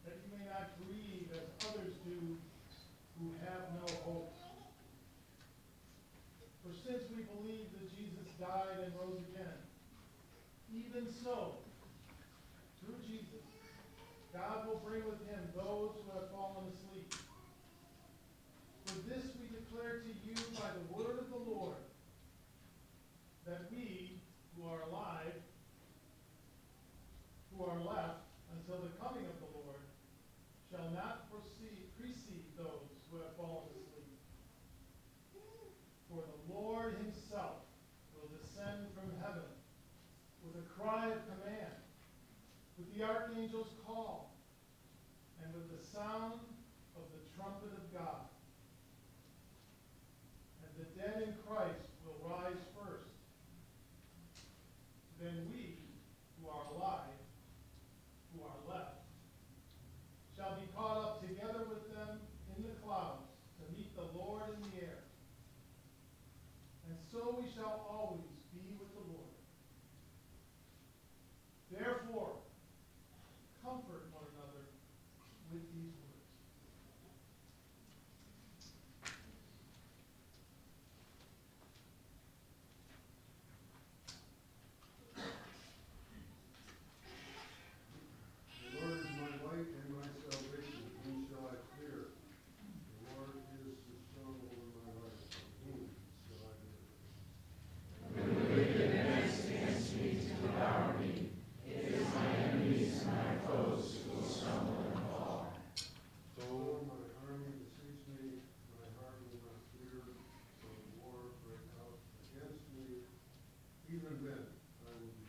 that you may not grieve as others do who have no hope. For since we believe that Jesus died and rose again, even so, through Jesus, God will bring with him those who have fallen asleep. For this we declare to you by the word of the Lord, that we who are alive, who are left until the coming of the Lord, shall not precede those who have fallen asleep. For the Lord himself will descend from heaven with a cry of command, with the archangel's call, and with the sound of the trumpet of God. And the dead in Christ will rise first. Then we, who are alive, who are left, shall be caught up together with them in the clouds to meet the Lord in the air. And so we shall always be with the Lord. Therefore, comfort one another with these words. The Lord is my light and my salvation. Whom shall I fear? The Lord is the stronghold of my life. Whom shall I fear? Though my army besiege me, my heart will not fear. Though war break out against me, even then I will be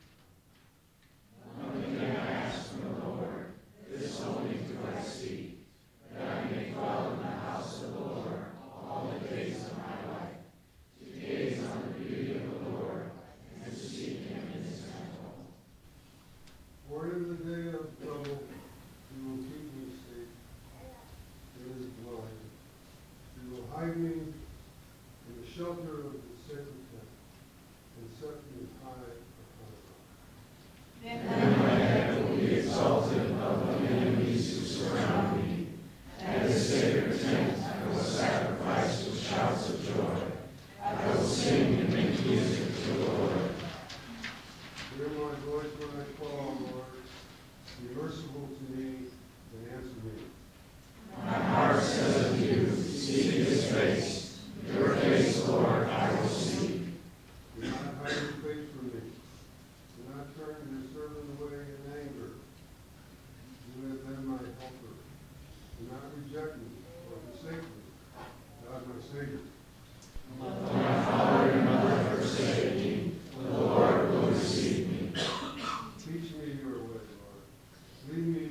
For in the day of trouble, he will keep me safe in his dwelling. He will hide me in the shelter of the sacred tent and set me high upon a rock. Hear my voice when I call, Lord. Be merciful to me and answer me. Do not hide your face from me. Do not turn your servant away in anger. You have been my helper. Do not reject me or forsake me, God my Savior. Teach me your way, Lord. Lead me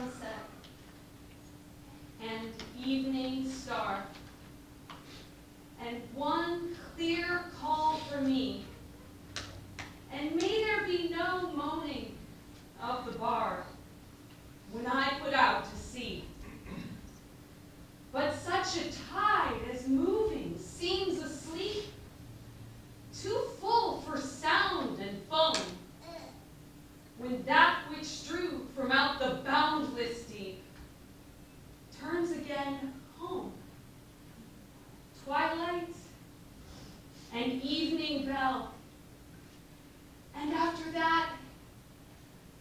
sunset and evening star, and one clear call for me. And may there be no moaning of the bar when I put out to sea. But such a tide as moving seems asleep, too full for sound and foam, when that which drew from out the boundless deep turns again home. Twilight and evening bell, and after that,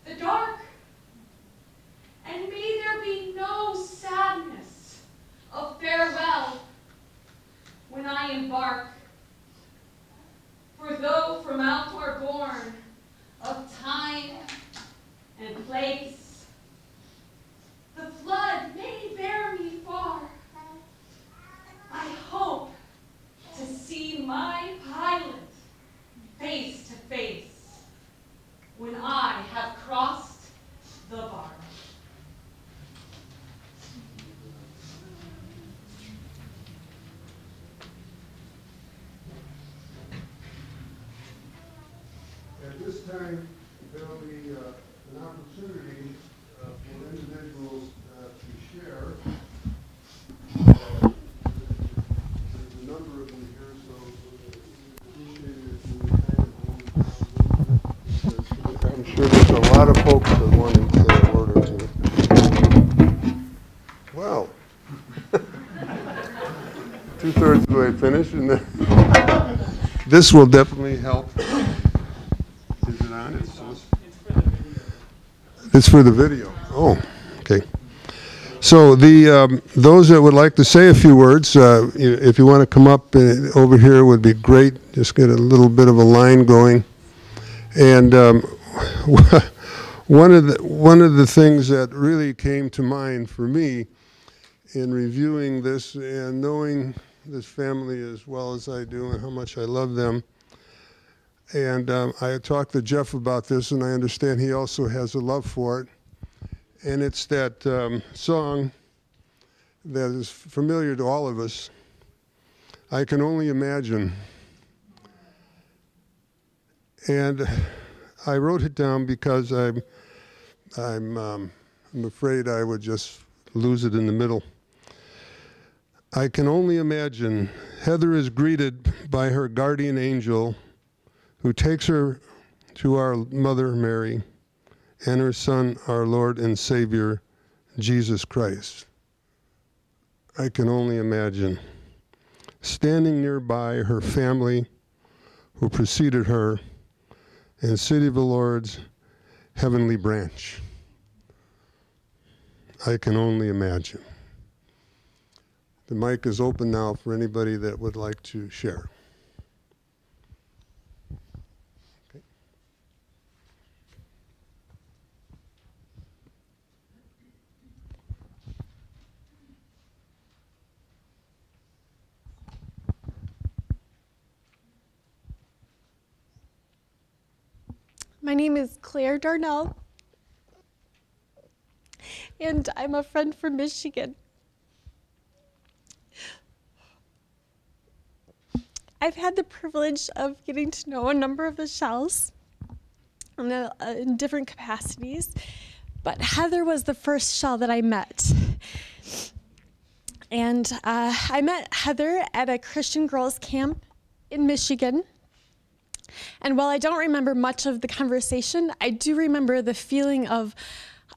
the dark. And may there be no sadness of farewell when I embark. For though from out are born of time and place, the flood may bear me far. I hope to see my pilot face to face when I have crossed the bar. At this time, there will be an opportunity for individuals to share. There's a number of them here, so appreciate it if you would kind of hold it down. I'm sure there's a lot of folks that want to say a word or two. Well, 2/3 of the way finished, and then this will definitely help. Is it on? It's for the video. Oh, okay. So those that would like to say a few words, if you want to come up over here, would be great. Just get a little bit of a line going. And one of the things that really came to mind for me in reviewing this and knowing this family as well as I do and how much I love them. And I talked to Jeff about this, and I understand he also has a love for it. And it's that song that is familiar to all of us, I Can Only Imagine. And I wrote it down because I'm afraid I would just lose it in the middle. I can only imagine Heather is greeted by her guardian angel, who takes her to our Mother Mary and her Son, our Lord and Savior, Jesus Christ. I can only imagine. Standing nearby her family who preceded her in City of the Lord's heavenly branch. I can only imagine. The mic is open now for anybody that would like to share. My name is Claire Darnell, and I'm a friend from Michigan. I've had the privilege of getting to know a number of the Shells in different capacities, but Heather was the first Shell that I met. And I met Heather at a Christian girls camp in Michigan. And while I don't remember much of the conversation, I do remember the feeling of,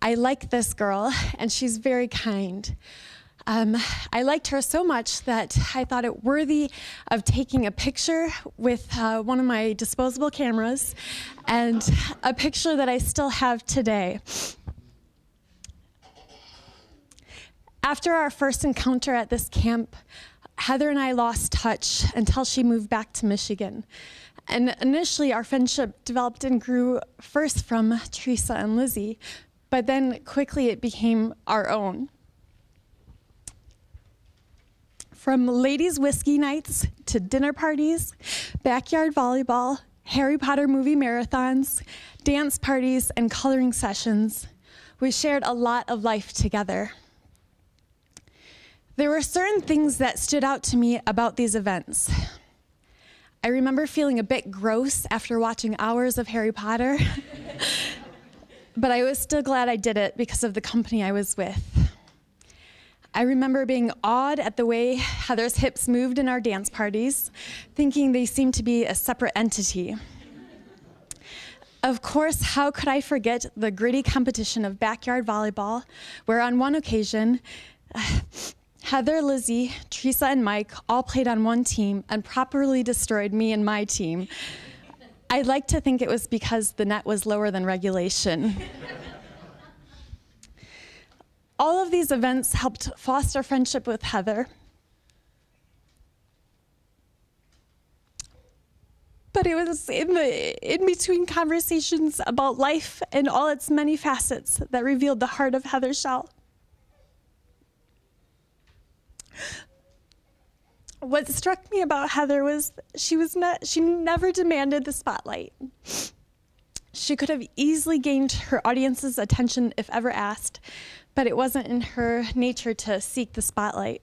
I like this girl, and she's very kind. I liked her so much that I thought it worthy of taking a picture with one of my disposable cameras, and a picture that I still have today. After our first encounter at this camp, Heather and I lost touch until she moved back to Michigan. And initially, our friendship developed and grew first from Teresa and Lizzie, but then quickly it became our own. From ladies' whiskey nights to dinner parties, backyard volleyball, Harry Potter movie marathons, dance parties, and coloring sessions, We shared a lot of life together. There were certain things that stood out to me about these events. I remember feeling a bit gross after watching hours of Harry Potter, but I was still glad I did it because of the company I was with. I remember being awed at the way Heather's hips moved in our dance parties, thinking they seemed to be a separate entity. Of course, how could I forget the gritty competition of backyard volleyball, where on one occasion, Heather, Lizzie, Teresa, and Mike all played on one team and properly destroyed me and my team. I'd like to think it was because the net was lower than regulation. All of these events helped foster friendship with Heather. But it was in between conversations about life and all its many facets that revealed the heart of Heather Shell. What struck me about Heather was she never demanded the spotlight. She could have easily gained her audience's attention if ever asked, but it wasn't in her nature to seek the spotlight.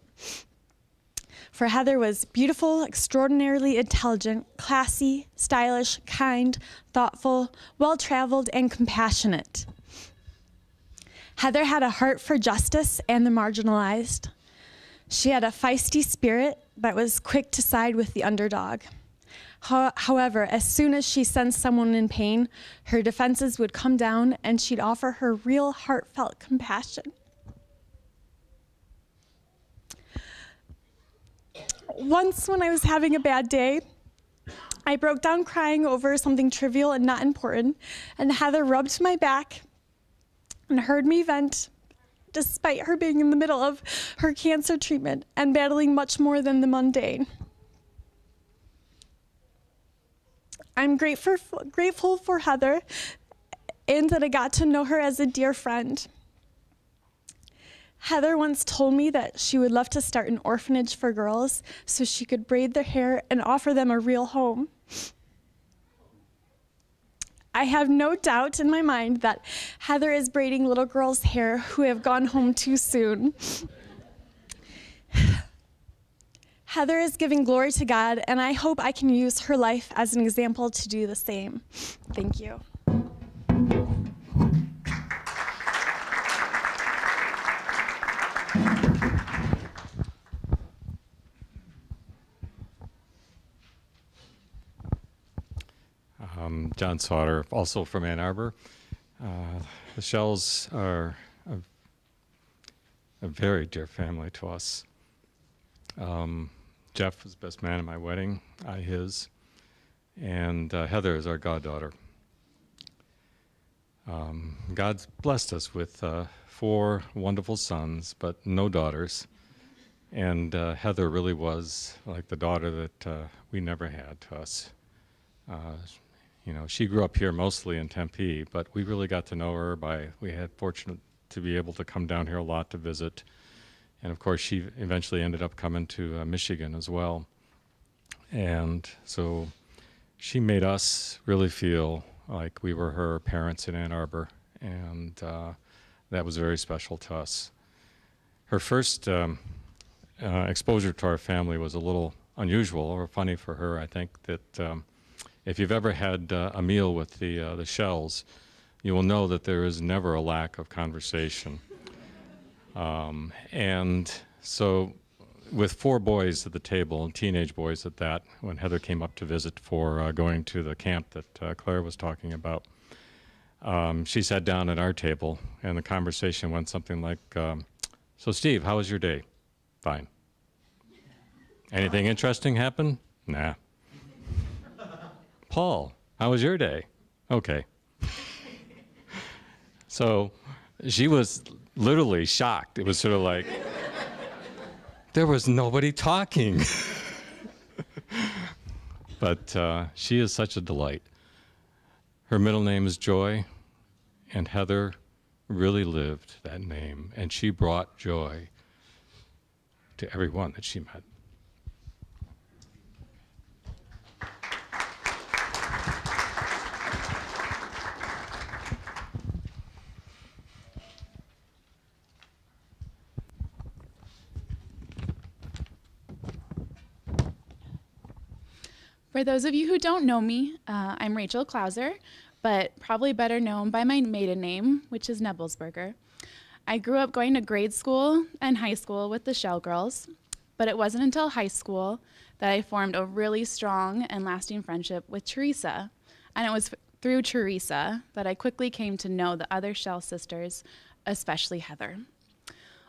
For Heather was beautiful, extraordinarily intelligent, classy, stylish, kind, thoughtful, well-traveled, and compassionate. Heather had a heart for justice and the marginalized. She had a feisty spirit that was quick to side with the underdog. However, as soon as she sensed someone in pain, her defenses would come down and she'd offer her real heartfelt compassion. Once when I was having a bad day, I broke down crying over something trivial and not important, and Heather rubbed my back and heard me vent, despite her being in the middle of her cancer treatment and battling much more than the mundane. I'm grateful for Heather and that I got to know her as a dear friend. Heather once told me that she would love to start an orphanage for girls so she could braid their hair and offer them a real home. I have no doubt in my mind that Heather is braiding little girls' hair who have gone home too soon. Heather is giving glory to God, and I hope I can use her life as an example to do the same. Thank you. John Sauter, also from Ann Arbor. The Shells are a very dear family to us. Jeff was best man at my wedding, I his, and Heather is our goddaughter. God's blessed us with 4 wonderful sons, but no daughters. And Heather really was like the daughter that we never had to us. You know, she grew up here mostly in Tempe, but we really got to know her we had fortunate to be able to come down here a lot to visit. And of course, she eventually ended up coming to Michigan as well. And so she made us really feel like we were her parents in Ann Arbor. And that was very special to us. Her first exposure to our family was a little unusual or funny for her. I think that if you've ever had a meal with the Shells, you will know that there is never a lack of conversation. And so with 4 boys at the table, and teenage boys at that, when Heather came up to visit for going to the camp that Claire was talking about, she sat down at our table, and the conversation went something like, so Steve, how was your day? Fine. Anything interesting happen? Nah. Paul, how was your day? Okay. So she was literally shocked. It was sort of like, there was nobody talking. But she is such a delight. Her middle name is Joy, and Heather really lived that name, and she brought joy to everyone that she met. For those of you who don't know me, I'm Rachel Klauser, but probably better known by my maiden name, which is Nebelsberger. I grew up going to grade school and high school with the Shell Girls, but it wasn't until high school that I formed a really strong and lasting friendship with Teresa. And it was through Teresa that I quickly came to know the other Shell sisters, especially Heather.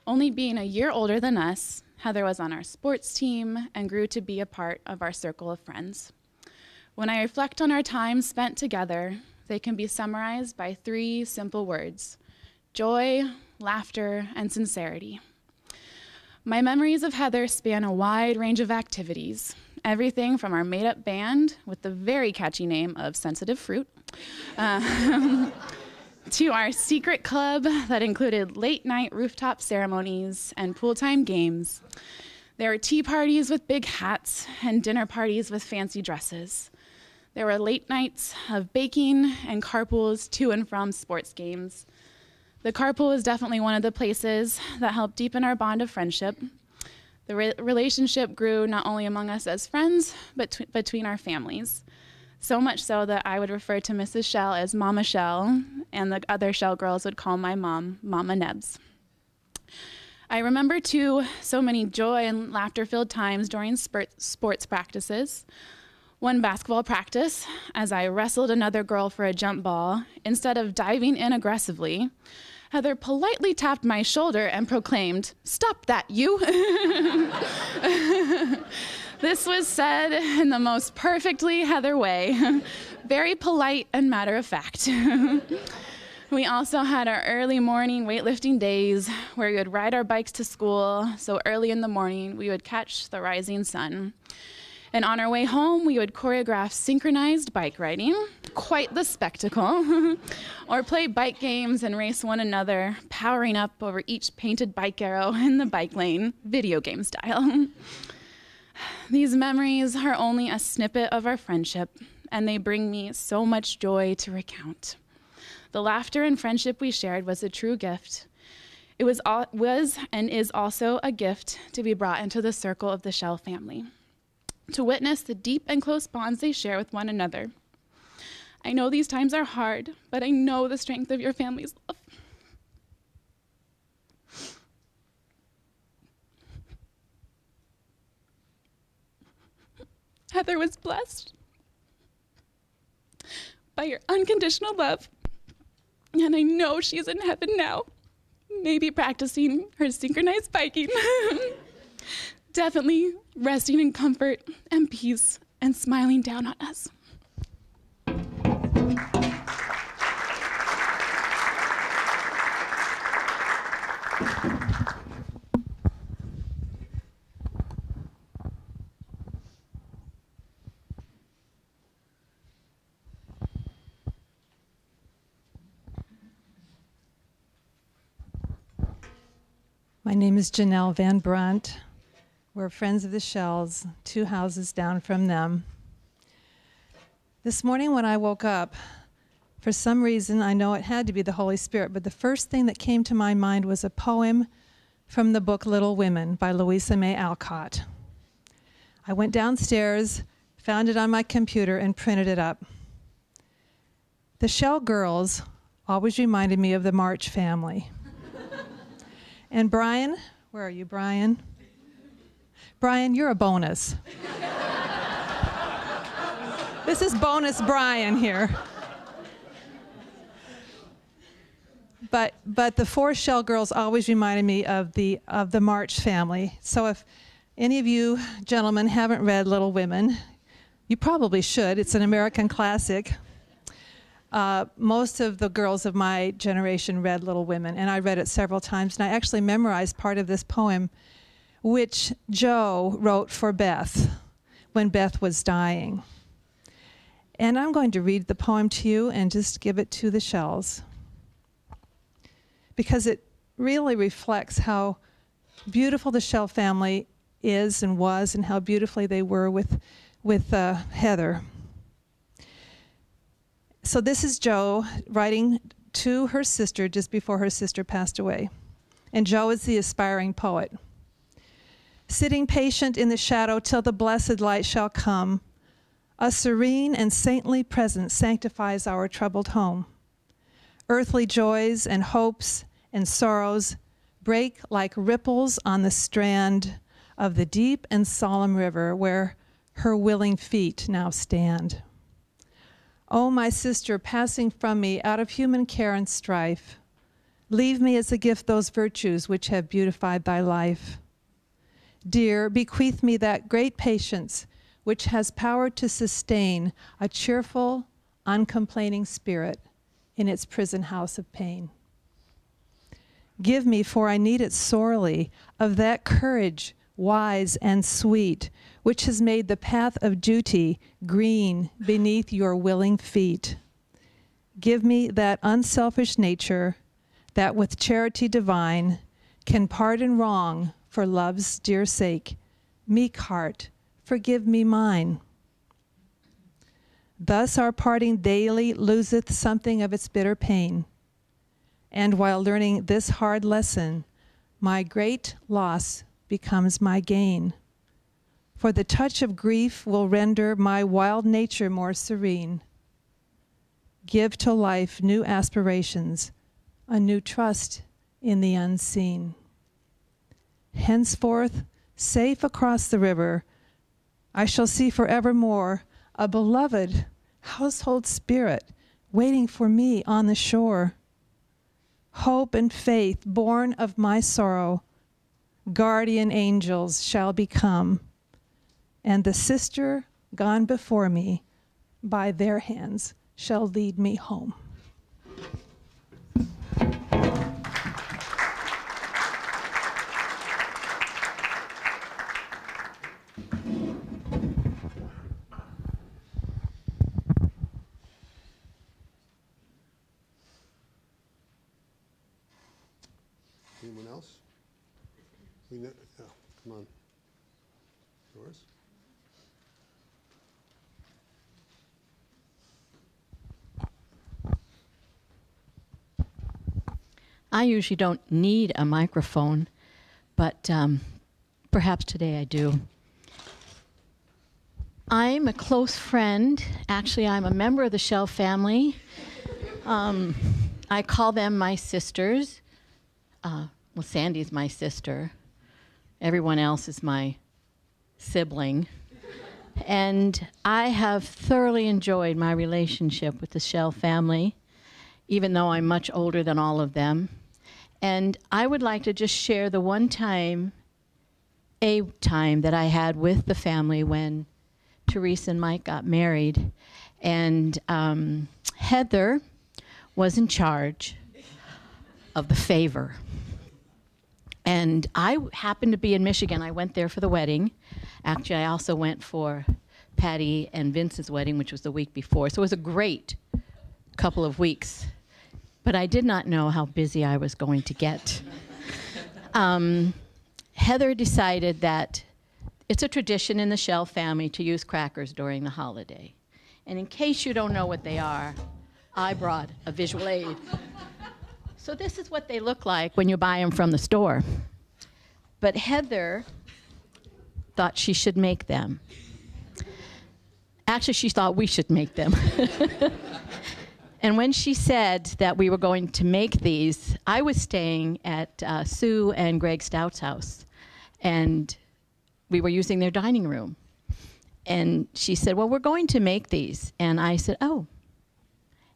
Only being a year older than us, Heather was on our sports team and grew to be a part of our circle of friends. When I reflect on our time spent together, they can be summarized by 3 simple words: joy, laughter, and sincerity. My memories of Heather span a wide range of activities, everything from our made-up band with the very catchy name of Sensitive Fruit, to our secret club that included late-night rooftop ceremonies and pool-time games. There were tea parties with big hats and dinner parties with fancy dresses. There were late nights of baking and carpools to and from sports games. The carpool was definitely one of the places that helped deepen our bond of friendship. The relationship grew not only among us as friends, but between our families. So much so that I would refer to Mrs. Shell as Mama Shell, and the other Shell girls would call my mom Mama Nebs. I remember, too, so many joy and laughter-filled times during sports practices. One basketball practice, as I wrestled another girl for a jump ball, instead of diving in aggressively, Heather politely tapped my shoulder and proclaimed, "Stop that, you!" This was said in the most perfectly Heather way, very polite and matter of fact. We also had our early morning weightlifting days where we would ride our bikes to school, so early in the morning we would catch the rising sun. And on our way home, we would choreograph synchronized bike riding, quite the spectacle, or play bike games and race one another, powering up over each painted bike arrow in the bike lane, video game style. These memories are only a snippet of our friendship, and they bring me so much joy to recount. The laughter and friendship we shared was a true gift. It was and is also a gift to be brought into the circle of the Shell family, to witness the deep and close bonds they share with one another. I know these times are hard, but I know the strength of your family's love. Heather was blessed by your unconditional love, and I know she's in heaven now, maybe practicing her synchronized biking. Definitely resting in comfort and peace and smiling down on us. My name is Janelle Van Brunt. We're friends of the Shells, 2 houses down from them. This morning when I woke up, for some reason, I know it had to be the Holy Spirit, but the first thing that came to my mind was a poem from the book Little Women by Louisa May Alcott. I went downstairs, found it on my computer, and printed it up. The Shell girls always reminded me of the March family. And Brian, where are you, Brian? Brian, you're a bonus. This is bonus Brian here. But the 4 Shell girls always reminded me of the March family. So if any of you gentlemen haven't read Little Women, you probably should. It's an American classic. Most of the girls of my generation read Little Women, and I read it several times, and I actually memorized part of this poem, which Joe wrote for Beth when Beth was dying. And I'm going to read the poem to you and just give it to the Shells, because it really reflects how beautiful the Shell family is and was, and how beautifully they were with Heather. So this is Jo writing to her sister just before her sister passed away. And Jo is the aspiring poet. Sitting patient in the shadow till the blessed light shall come, A serene and saintly presence sanctifies our troubled home. Earthly joys and hopes and sorrows break like ripples on the strand of the deep and solemn river where her willing feet now stand. O my sister, passing from me out of human care and strife, leave me as a gift those virtues which have beautified thy life. Dear, bequeath me that great patience which has power to sustain a cheerful, uncomplaining spirit in its prison house of pain. Give me, for I need it sorely, of that courage wise and sweet, which has made the path of duty green beneath your willing feet. Give me that unselfish nature that with charity divine can pardon wrong for love's dear sake. Meek heart, forgive me mine. Thus our parting daily loseth something of its bitter pain. And while learning this hard lesson, my great loss becomes my gain. For the touch of grief will render my wild nature more serene. Give to life new aspirations, a new trust in the unseen. Henceforth, safe across the river, I shall see forevermore a beloved household spirit waiting for me on the shore. Hope and faith born of my sorrow, guardian angels shall become, and the sister gone before me by their hands shall lead me home. Anyone else? Yeah, come on. Doris? I usually don't need a microphone, but perhaps today I do. I'm a close friend. Actually, I'm a member of the Shell family. I call them my sisters. Well, Sandy's my sister. Everyone else is my sibling. And I have thoroughly enjoyed my relationship with the Shell family, even though I'm much older than all of them. And I would like to just share the one time, a time that I had with the family when Teresa and Mike got married. And Heather was in charge of the favor. And I happened to be in Michigan. I went there for the wedding. Actually, I also went for Patty and Vince's wedding, which was the week before. So it was a great couple of weeks. But I did not know how busy I was going to get. Heather decided that it's a tradition in the Shell family to use crackers during the holiday. And in case you don't know what they are, I brought a visual aid. So this is what they look like when you buy them from the store. But Heather thought she should make them. Actually, she thought we should make them. And when she said that we were going to make these, I was staying at Sue and Greg Stout's house. And we were using their dining room. And she said, well, we're going to make these. And I said, oh.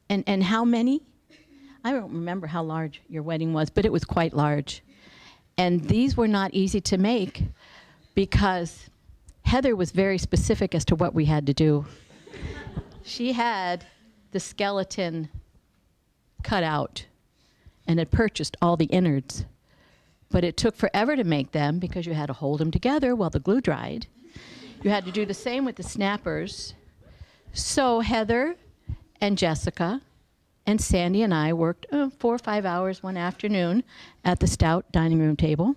And how many? I don't remember how large your wedding was, but it was quite large. And these were not easy to make because Heather was very specific as to what we had to do. She had the skeleton cut out and had purchased all the innards. But it took forever to make them because you had to hold them together while the glue dried. You had to do the same with the snappers. So Heather and Jessica and Sandy and I worked 4 or 5 hours one afternoon at the Stout dining room table.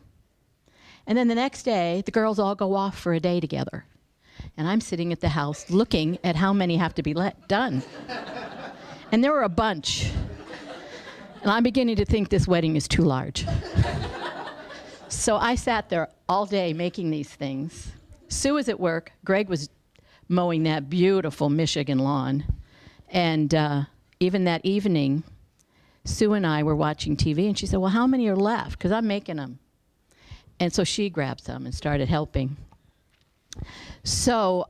And then the next day, the girls all go off for a day together. And I'm sitting at the house looking at how many have to be done. And there were a bunch. And I'm beginning to think this wedding is too large. So I sat there all day making these things. Sue was at work. Greg was mowing that beautiful Michigan lawn. And even that evening, Sue and I were watching TV, and she said, well, how many are left? Because I'm making them. And so she grabbed some and started helping. So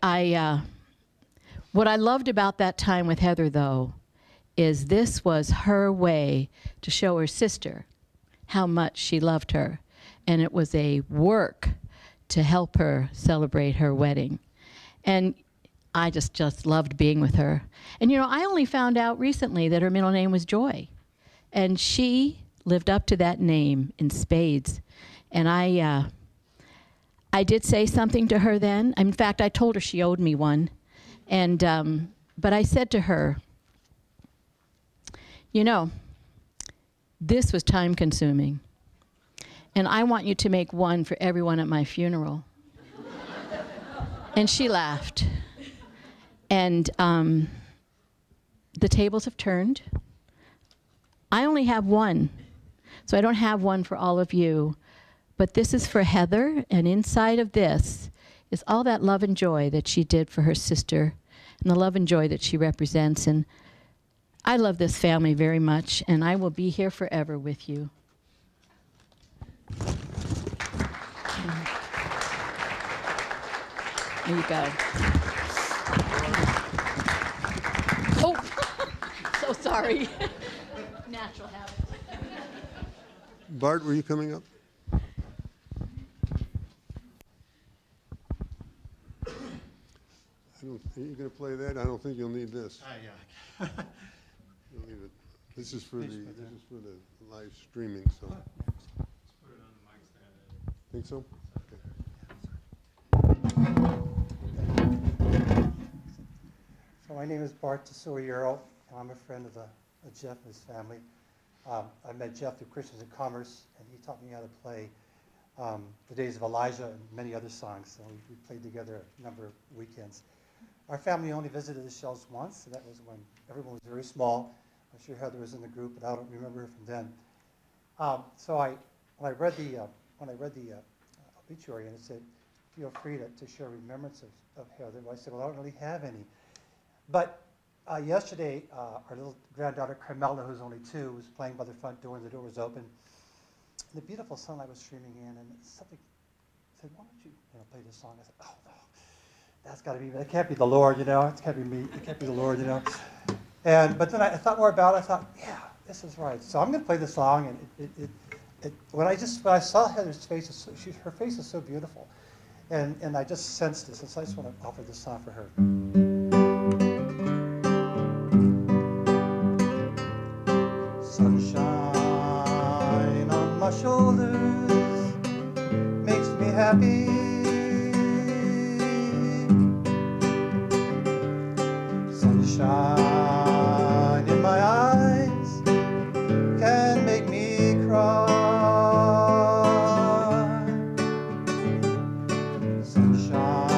what I loved about that time with Heather, though, is this was her way to show her sister how much she loved her. And it was a work to help her celebrate her wedding. And I just loved being with her. And, I only found out recently that her middle name was Joy. And she lived up to that name in spades. And I did say something to her then. In fact, I told her she owed me one. And but I said to her, this was time consuming. And I want you to make one for everyone at my funeral. And she laughed. And the tables have turned. I only have one. So I don't have one for all of you. But this is for Heather, and inside of this is all that love and joy that she did for her sister, and the love and joy that she represents. And I love this family very much, and I will be here forever with you. There you go. Oh, so sorry. Natural habit. Bart, were you coming up? Are you going to play that? I don't think you'll need this. Yeah. You'll need it. This is for the live streaming. So. Think so? So my name is Bart Tesoriero, and I'm a friend of Jeff and his family. I met Jeff through Christians in Commerce, and he taught me how to play The Days of Elijah and many other songs. So we played together a number of weekends. Our family only visited the Shells once, and that was when everyone was very small. I'm sure Heather was in the group, but I don't remember her from then. So when I read the obituary, and it said, feel free to show remembrance of Heather, I said, well, I don't really have any. But yesterday, our little granddaughter, Carmela, who's only 2, was playing by the front door, and the door was open. And the beautiful sunlight was streaming in, and something said, why don't you play this song? I said, oh, no, that's got to be me. It can't be the Lord, It can't be me. It can't be the Lord, But then I thought more about it. I thought, yeah, this is right. So I'm going to play the song, and when I saw Heather's face, her face is so beautiful, and I just sensed this, and so I just want to offer this song for her. Sunshine on my shoulders makes me happy. Sunshine in my eyes can make me cry. Sunshine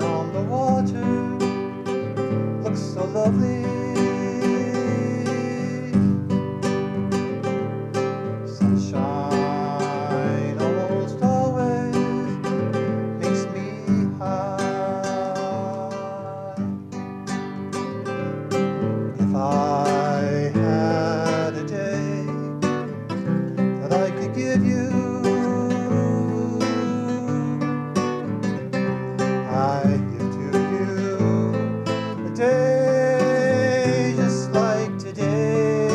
on the water looks so lovely. Sunshine almost always makes me high. If I had a day that I could give you, I'd give to you a day just like today.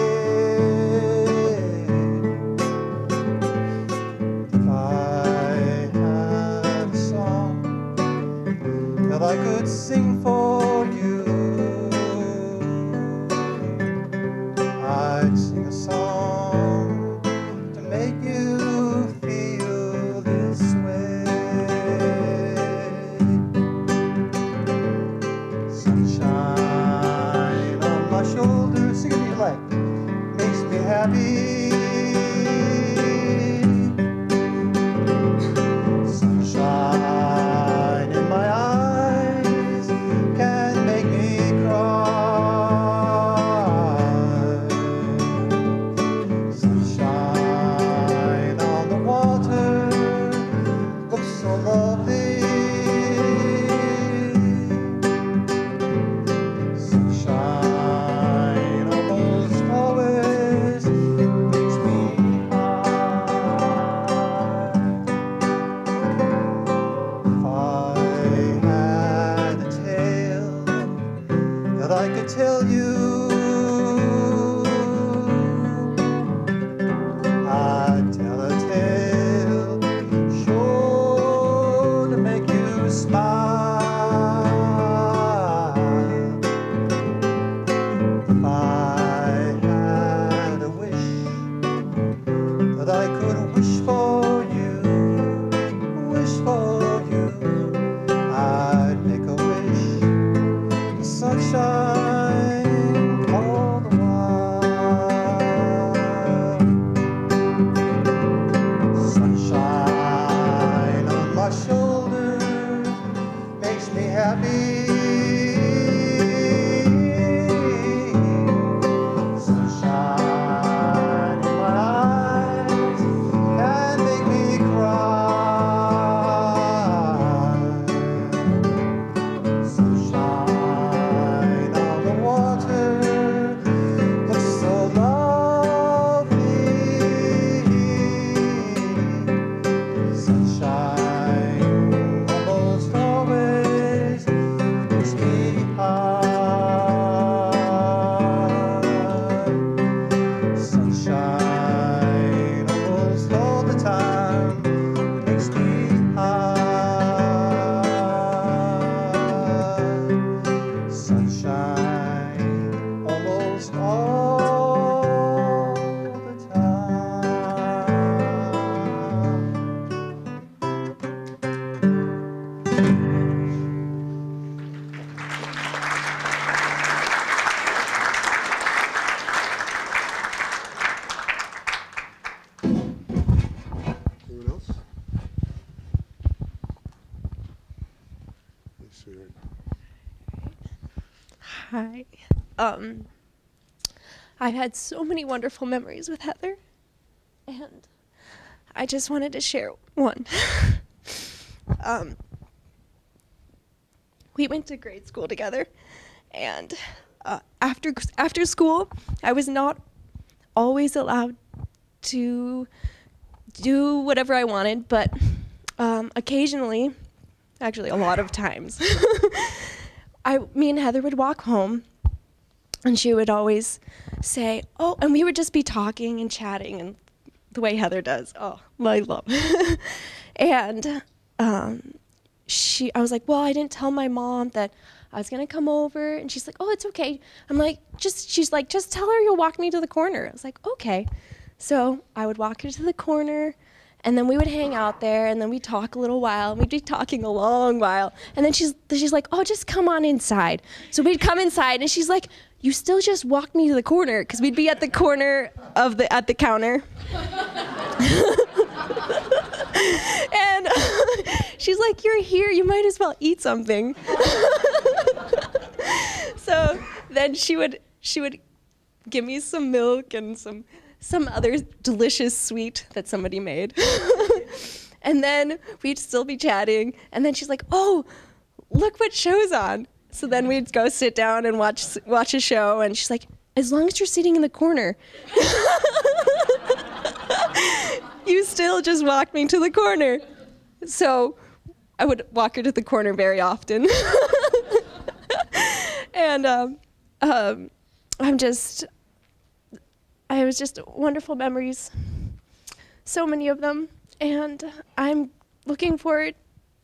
If I had a song that I could sing for you, I'd sing a song to make you feel this way. Sunshine on my shoulders, sing it if you like, makes me happy. Sunshine in my eyes can make me cry. Sunshine on the water looks so lovely. wish for you. I'd make a wish, the sunshine all the while. Sunshine on my shoulder makes me happy. Sunshine in my eyes can make me cry. Sunshine on the water looks so lovely. Sunshine almost always makes me high. Sunshine almost all the time makes me high. Sunshine almost all the time. Anyone else? Yes, sweetheart. Hi. I've had so many wonderful memories with Heather, and I just wanted to share one. We went to grade school together, and after school, I was not always allowed to do whatever I wanted, but occasionally, actually a lot of times, me and Heather would walk home, and she would always say, oh, and we would just be talking and chatting, and the way Heather does, oh, my love. And I was like, well, I didn't tell my mom that I was gonna come over, and she's like, oh, it's okay. I'm like, she's like, just tell her you'll walk me to the corner. I was like, okay. So I would walk her to the corner, and then we would hang out there, and then we'd talk a little while, and we'd be talking a long while, and then she's like, oh, just come on inside. So we'd come inside, and she's like, you still just walk me to the corner, because we'd be at the corner at the counter. And she's like, you're here, you might as well eat something. So then she would give me some milk and some other delicious sweet that somebody made. And then we'd still be chatting, and then she's like, oh, look what show's on. So then we'd go sit down and watch a show, and she's like, as long as you're sitting in the corner, you still just walk me to the corner. So I would walk her to the corner very often. And it was just wonderful memories, so many of them, and I'm looking forward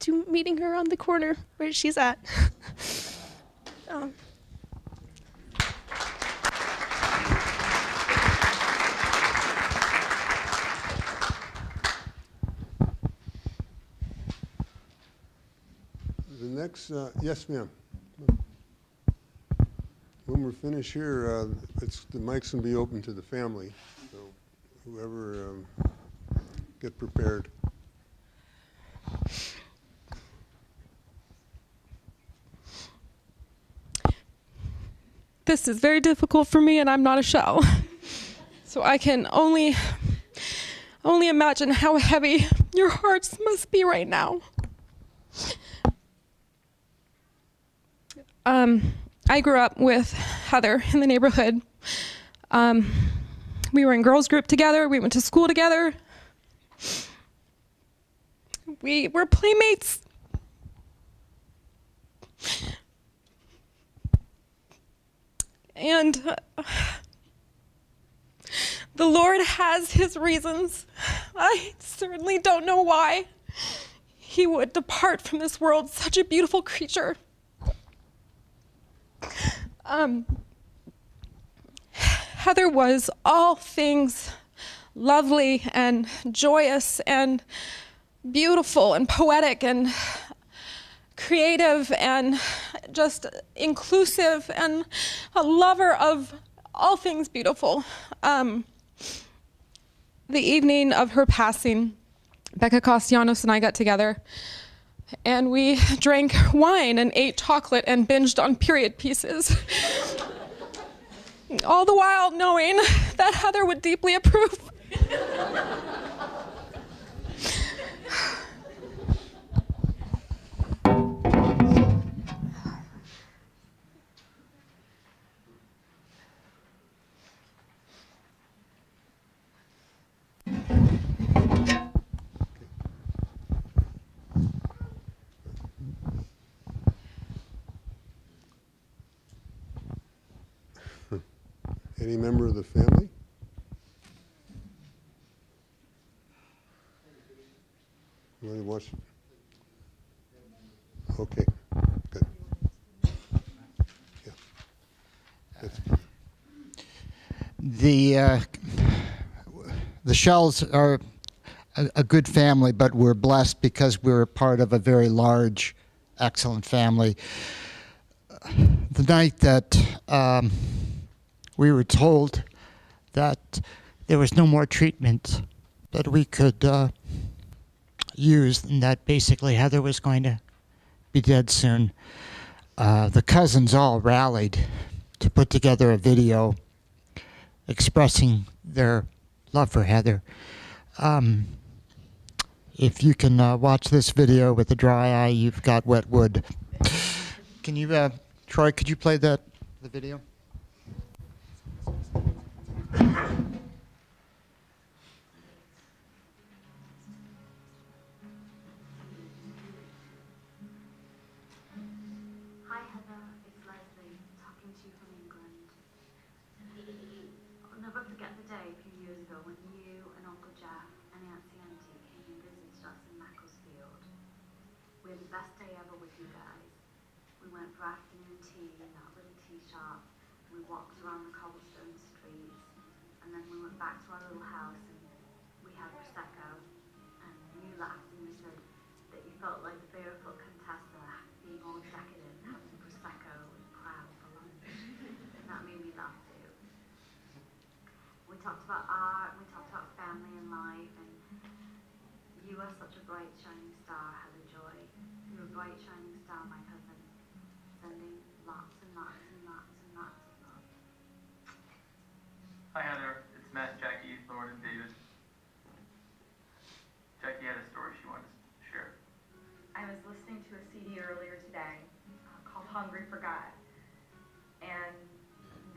to meeting her on the corner where she's at. The next, yes, ma'am. When we're finished here, the mic's gonna be open to the family, so whoever, get prepared. This is very difficult for me, and I'm not a shell. So I can only imagine how heavy your hearts must be right now. I grew up with Heather in the neighborhood. We were in girls group together. We went to school together. We were playmates. And the Lord has his reasons. I certainly don't know why he would depart from this world, such a beautiful creature. Heather was all things lovely and joyous, and beautiful and poetic and creative and just inclusive and a lover of all things beautiful. The evening of her passing, Becca Castellanos and I got together and we drank wine and ate chocolate and binged on period pieces. All the while knowing that Heather would deeply approve. Any member of the family? You want to watch? Okay, good. Yeah. That's good. The Shells are a good family, but we're blessed because we're part of a very large, excellent family. The night that we were told that there was no more treatment that we could use, and that basically Heather was going to be dead soon, the cousins all rallied to put together a video expressing their love for Heather. If you can watch this video with a dry eye, you've got wet wood. Can you, Troy, could you play the video? Hi Heather, it's Leslie, talking to you from England. I'll never forget the day a few years ago when you and Uncle Jeff and Auntie Auntie came and visited us in Macclesfield. We had the best day ever with you guys. We went for afternoon tea in that little tea shop. We walked around the cobblestone streets, and then we went back to our little house and we had Prosecco. And you laughed and you said that you felt like the barefoot Contessa being all decadent, having Prosecco and proud for lunch. And that made me laugh too. We talked about art, we talked about family and life, and you are such a bright shining star, Heather Joy. You're a bright shining star, my cousin. Sending lots and lots and lots and lots of love. Hi Heather, it's Matt, Jackie, Lauren, and David. Jackie had a story she wanted to share. I was listening to a CD earlier today called Hungry for God. And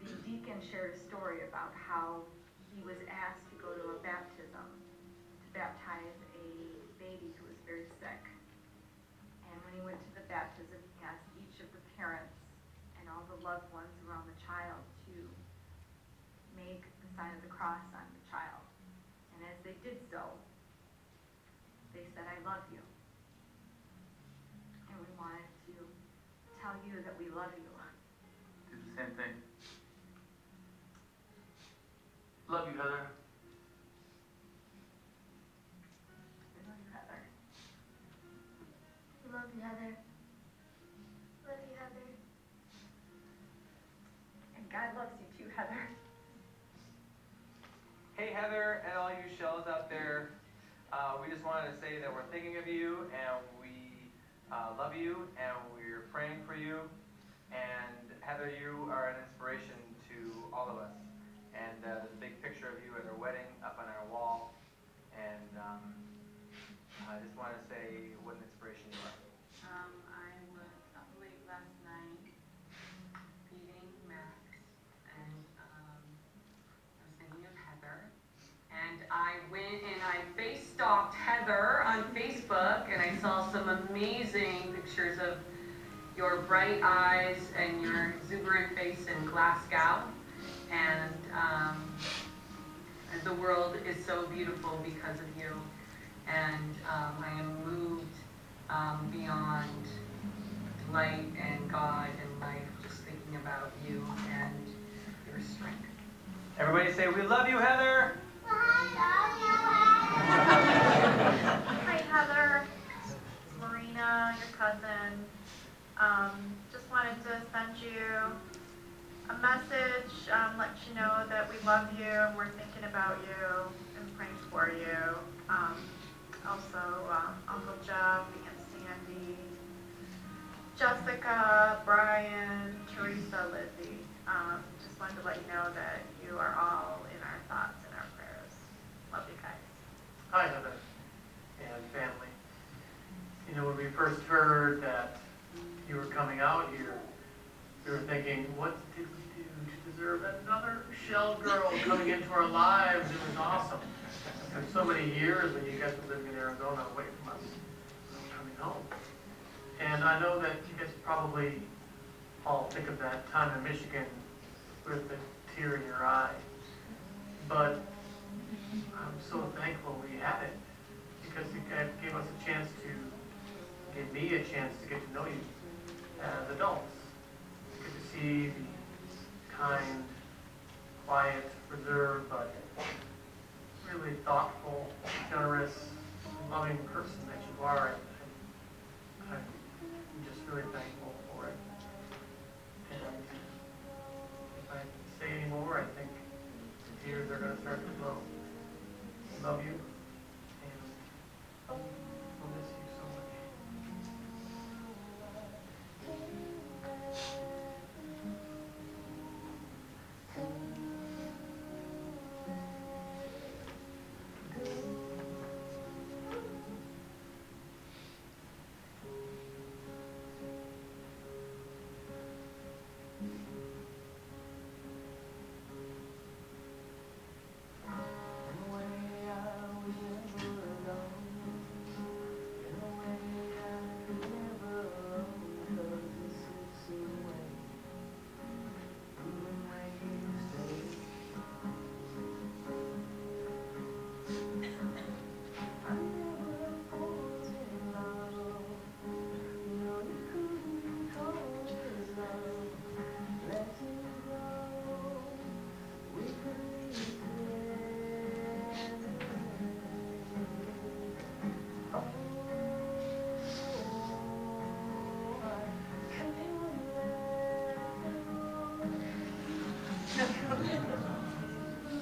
the deacon shared a story about how he was asked to go to a baptism to baptize a baby who was very sick. And when he went to the baptism, he asked each of the parents and all the loved ones around the child to make the sign of the cross on the child. And as they did so, they said, I love you. And we wanted to tell you that we love you. Did the same thing. Love you, Heather. We love you, Heather. We love you, Heather. Love you, Heather. And God loves you too, Heather. Hey Heather and all you Shells out there. We just wanted to say that we're thinking of you and we love you and we're praying for you. And Heather, you are an inspiration to all of us. And there's a big picture of you at our wedding up on our wall. And I just want to say what an inspiration you are. I was up late last night feeding Max, and I was thinking of Heather. And I went and I face-stalked Heather on Facebook, and I saw some amazing pictures of your bright eyes and your exuberant face in Glasgow. And the world is so beautiful because of you. And I am moved beyond light and God and life, just thinking about you and your strength. Everybody say, we love you, Heather! Hi, Heather. Tina, your cousin. Just wanted to send you a message, let you know that we love you and we're thinking about you and praying for you. Also, Uncle Jeff, Aunt Sandy, Jessica, Brian, Teresa, Lizzie. Just wanted to let you know that you are all in our thoughts and our prayers. Love you guys. Hi, Heather and family. You know, when we first heard that you were coming out here, we were thinking, what did we do to deserve another shell girl coming into our lives? It was awesome. For so many years when you guys were living in Arizona away from us, coming home. And I know that you guys probably all think of that time in Michigan with a tear in your eye. But I'm so thankful we had it, because it gave us a chance to, gave me a chance to get to know you as adults. Get to see the kind, quiet, reserved, but really thoughtful, generous, loving person that you are. I'm just really thankful for it. And if I say any more, I think the tears are going to start to flow. Love you, and we'll miss you so much.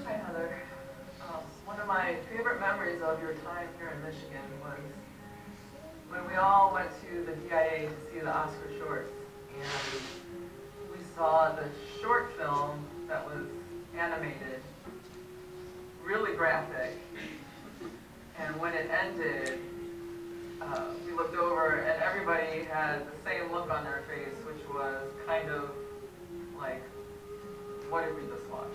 Hi, Heather. One of my favorite memories of your time here in Michigan was when we all went to the DIA to see the Oscar shorts, and we saw the short film that was animated, really graphic, and when it ended, we looked over and everybody had the same look on their face, which was kind of like, what did we just watch?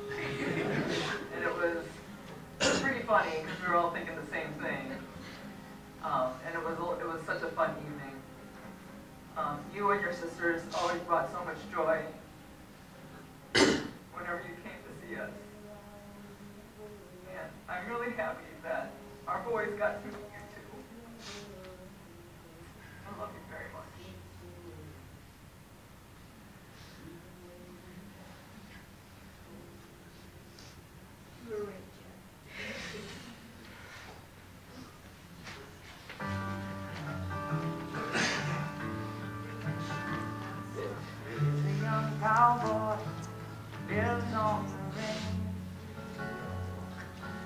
And it was pretty funny because we were all thinking the same thing. And it was such a fun evening. You and your sisters always brought so much joy whenever you came to see us. And I'm really happy that our boys got to meet you too. I love you very much. Cowboy lives on the range.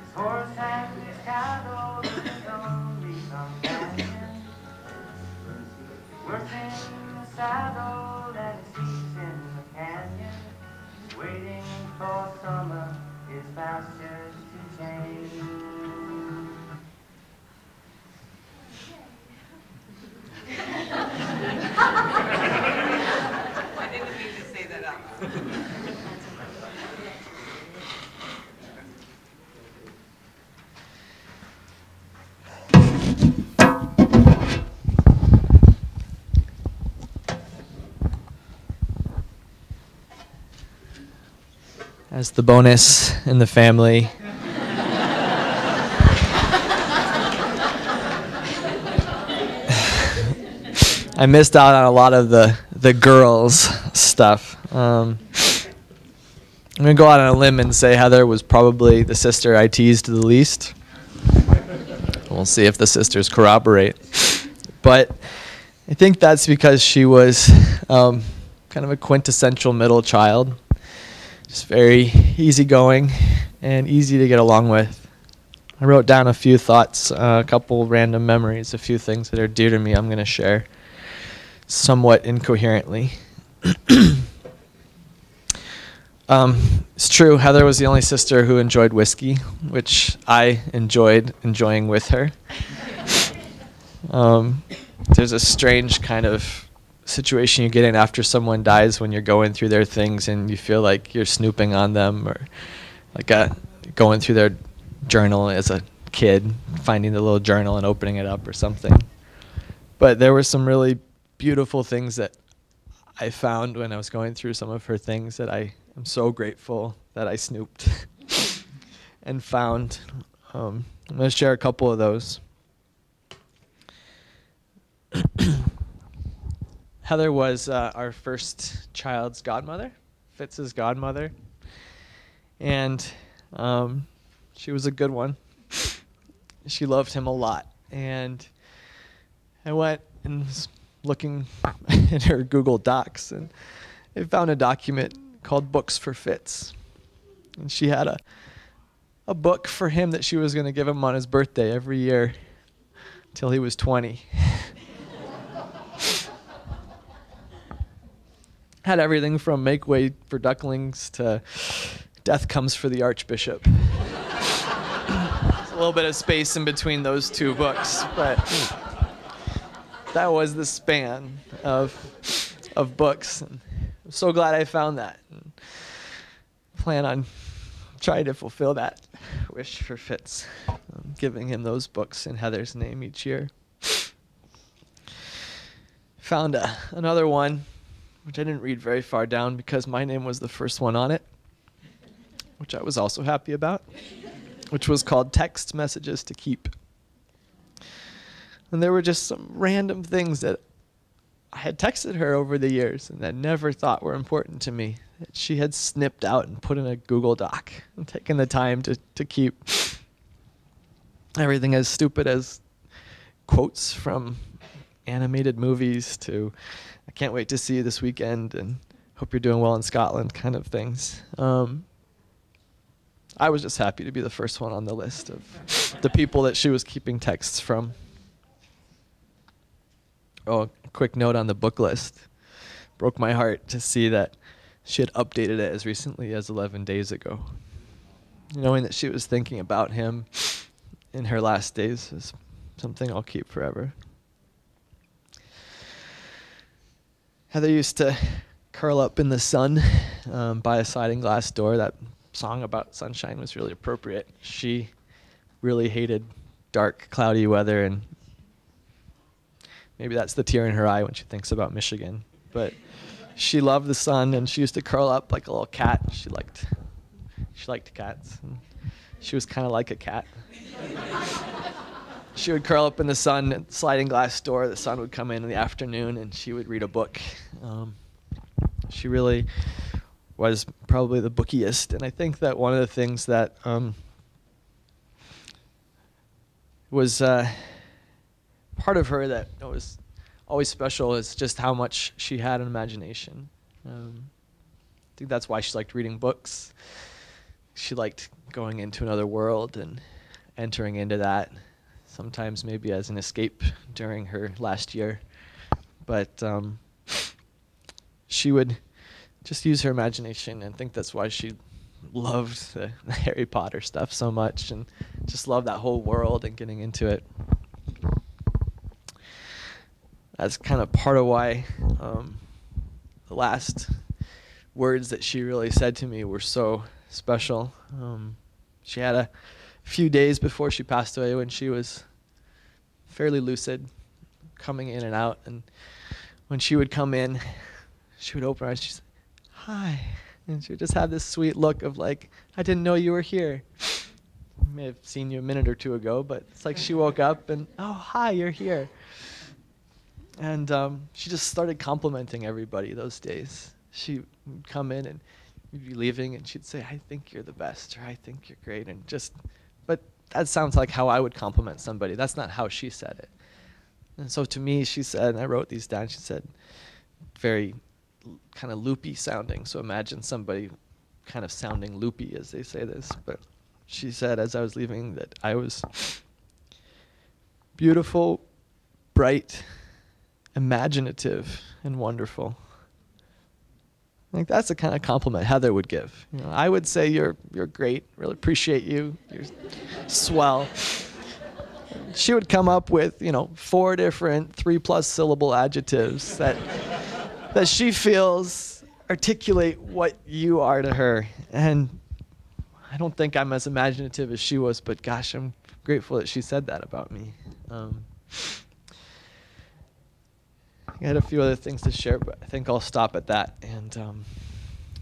His horse and his cattle is his only companion. Works in the saddle and he sleeps in the canyon, waiting for summer, his pastures to change. I didn't mean to say that out loud. As the bonus in the family, I missed out on a lot of the girls stuff. I'm gonna go out on a limb and say Heather was probably the sister I teased the least. We'll see if the sisters corroborate. But I think that's because she was kind of a quintessential middle child, just very easygoing and easy to get along with. I wrote down a few thoughts, a couple random memories, a few things that are dear to me I'm going to share somewhat incoherently. It's true, Heather was the only sister who enjoyed whiskey, which I enjoyed enjoying with her. There's a strange kind of situation you get in after someone dies when you're going through their things and you feel like you're snooping on them, or like going through their journal as a kid, finding the little journal and opening it up or something. But there were some really beautiful things that I found when I was going through some of her things that I am so grateful that I snooped and found. I'm going to share a couple of those. Heather was our first child's godmother, Fitz's godmother, and she was a good one. She loved him a lot, and I went and was looking in her Google Docs, and I found a document called Books for Fitz, and she had a book for him that she was going to give him on his birthday every year till he was 20. Had everything from Make Way for Ducklings to Death Comes for the Archbishop. There's a little bit of space in between those two books, but that was the span of books. And I'm so glad I found that. And plan on trying to fulfill that wish for Fitz, giving him those books in Heather's name each year. Found another one, which I didn't read very far down because my name was the first one on it, which I was also happy about, which was called Text Messages to Keep. And there were just some random things that I had texted her over the years and I never thought were important to me, that she had snipped out and put in a Google Doc and taken the time to keep. Everything as stupid as quotes from animated movies to I can't wait to see you this weekend and hope you're doing well in Scotland kind of things. I was just happy to be the first one on the list of the people that she was keeping texts from. Oh, a quick note on the book list. Broke my heart to see that she had updated it as recently as 11 days ago. Knowing that she was thinking about him in her last days is something I'll keep forever. Heather used to curl up in the sun by a sliding glass door. That song about sunshine was really appropriate. She really hated dark, cloudy weather, and maybe that's the tear in her eye when she thinks about Michigan. But she loved the sun, and she used to curl up like a little cat. She liked cats. And she was kind of like a cat. She would curl up in the sun at the sliding glass door. The sun would come in the afternoon, and she would read a book. She really was probably the bookiest. And I think that one of the things that was part of her that was always special is just how much she had an imagination. I think that's why she liked reading books. She liked going into another world and entering into that. Sometimes maybe as an escape during her last year. But she would just use her imagination, and I think that's why she loved the Harry Potter stuff so much and just loved that whole world and getting into it. That's kind of part of why the last words that she really said to me were so special. She had a few days before she passed away when she was fairly lucid, coming in and out, and when she would come in, she would open her eyes, she'd say, "Hi," and she would just have this sweet look of like, "I didn't know you were here. I may have seen you a minute or two ago," but it's like she woke up and, "Oh, hi, you're here." And she just started complimenting everybody those days. She would come in and we'd be leaving and she'd say, "I think you're the best," or "I think you're great," and just, but that sounds like how I would compliment somebody. That's not how she said it. And so to me, she said, and I wrote these down, she said, very kind of loopy sounding. So imagine somebody kind of sounding loopy as they say this. But she said as I was leaving that I was beautiful, bright, imaginative, and wonderful. I think that's the kind of compliment Heather would give. You know, I would say you're great, really appreciate you, you're swell. She would come up with, 4 different 3+ syllable adjectives that she feels articulate what you are to her. And I don't think I'm as imaginative as she was, but gosh, I'm grateful that she said that about me. I had a few other things to share, but I think I'll stop at that and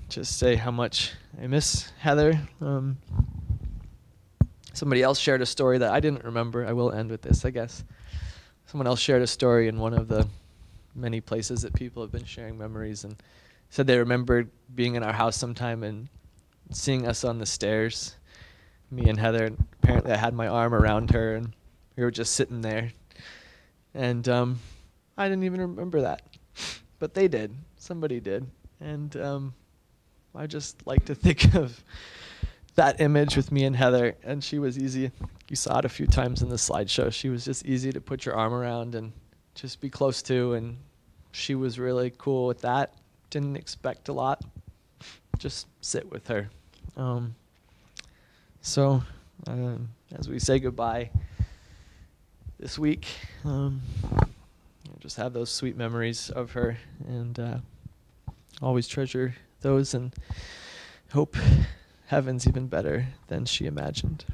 just say how much I miss Heather. Somebody else shared a story that I didn't remember. I will end with this, I guess. Someone else shared a story in one of the many places that people have been sharing memories, and said they remembered being in our house sometime and seeing us on the stairs, me and Heather. And apparently I had my arm around her, and we were just sitting there. And I didn't even remember that, but they did. Somebody did. And I just like to think of that image with me and Heather, and she was easy. You saw it a few times in the slideshow. She was just easy to put your arm around and just be close to, and she was really cool with that. Didn't expect a lot. Just sit with her. So as we say goodbye this week, just have those sweet memories of her, and always treasure those, and hope heaven's even better than she imagined.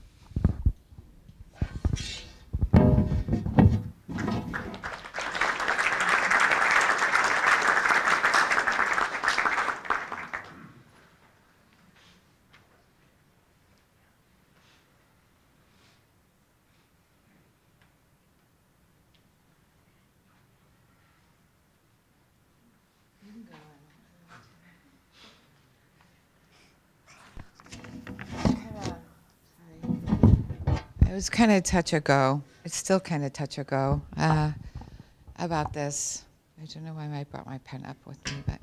It was kind of touch or go. It's still kind of touch or go about this. I don't know why I brought my pen up with me, but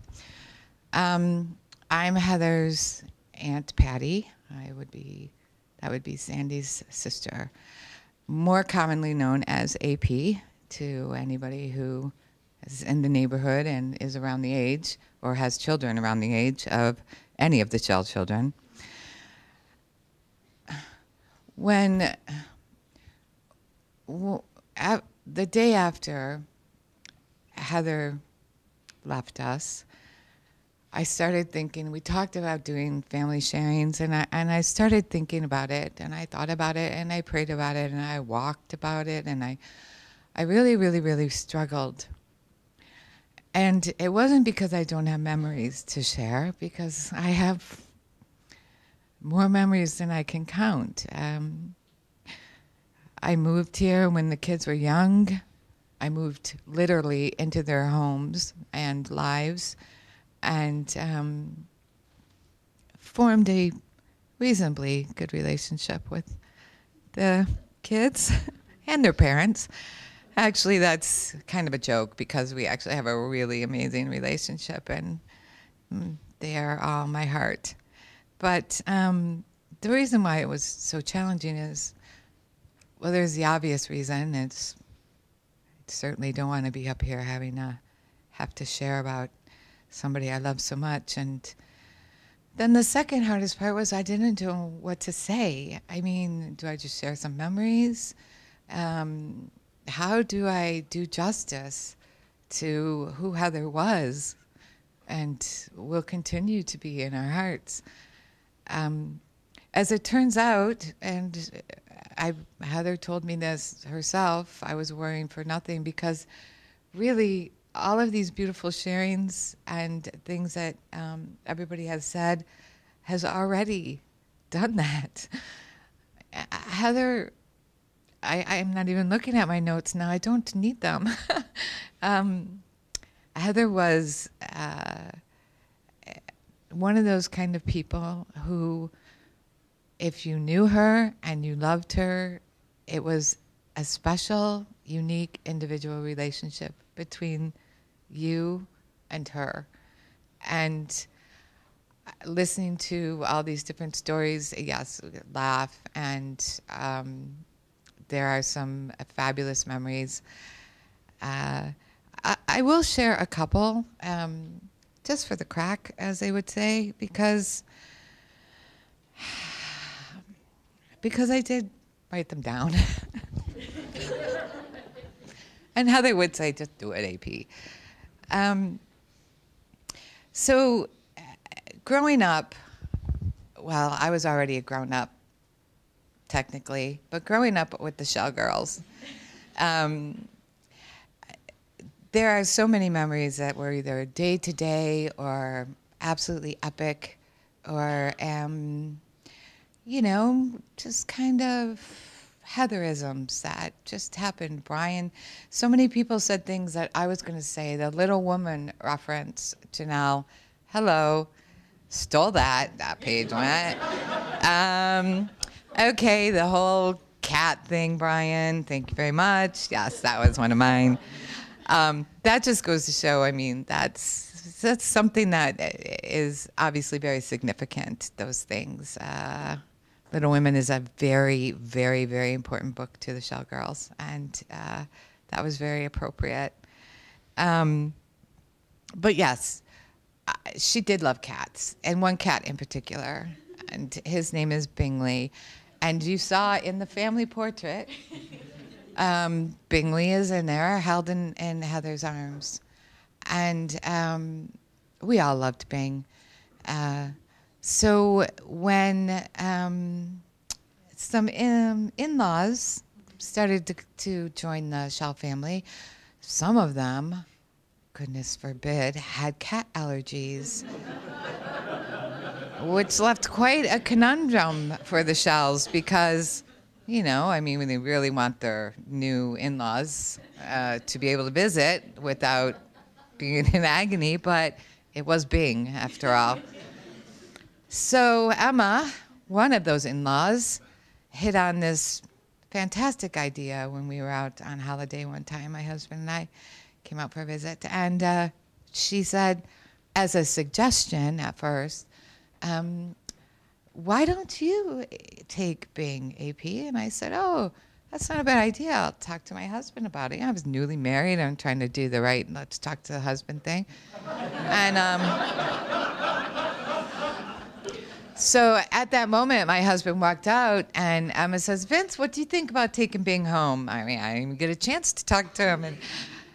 I'm Heather's Aunt Patty. That would be Sandy's sister, more commonly known as AP to anybody who is in the neighborhood and is around the age or has children around the age of any of the Shell children. When the day after Heather left us, I started thinking, we talked about doing family sharings, and I started thinking about it, and I thought about it, and I prayed about it, and I walked about it, and I really, really, really struggled. And it wasn't because I don't have memories to share, because I have more memories than I can count. I moved here when the kids were young. I moved literally into their homes and lives, and formed a reasonably good relationship with the kids and their parents. Actually, that's kind of a joke, because we actually have a really amazing relationship, and they are all my heart. But the reason why it was so challenging is, well, there's the obvious reason. I certainly don't want to be up here having to have to share about somebody I love so much. And then the second hardest part was I didn't know what to say. I mean, do I just share some memories? How do I do justice to who Heather was and will continue to be in our hearts? As it turns out, and Heather told me this herself, I was worrying for nothing, because really all of these beautiful sharings and things that everybody has said has already done that. Heather, I'm not even looking at my notes now. I don't need them. Heather was one of those kind of people who, if you knew her and you loved her, it was a special, unique, individual relationship between you and her. And listening to all these different stories, yes, laugh, and there are some fabulous memories. I will share a couple, just for the crack, as they would say, because I did write them down. And how they would say, just do it, AP. So growing up, well, I was already a grown-up, technically, but growing up with the Shell Girls, there are so many memories that were either day-to-day or absolutely epic or, just kind of Heatherisms that just happened. Brian, so many people said things that I was going to say. The Little Woman reference, Janelle, hello, stole that page went. Okay, the whole cat thing, Brian, thank you very much. Yes, that was one of mine. That just goes to show, that's something that is obviously very significant, those things. Little Women is a very, very, very important book to the Shell Girls, and that was very appropriate. But yes, she did love cats, and one cat in particular, and his name is Bingley. And you saw in the family portrait, Bingley is in there, held in Heather's arms. And we all loved Bing. So when some in-laws started to join the Shell family, some of them, goodness forbid, had cat allergies, which left quite a conundrum for the Shells because, when they really want their new in-laws to be able to visit without being in agony, but it was Bing, after all. So Emma, one of those in-laws, hit on this fantastic idea when we were out on holiday one time. My husband and I came out for a visit, and she said, as a suggestion at first, why don't you take Bing, AP? And I said, oh, that's not a bad idea. I'll talk to my husband about it. I was newly married. I'm trying to do the right let's talk to the husband thing. And so at that moment, my husband walked out, and Emma says, Vince, what do you think about taking Bing home? I didn't even get a chance to talk to him. And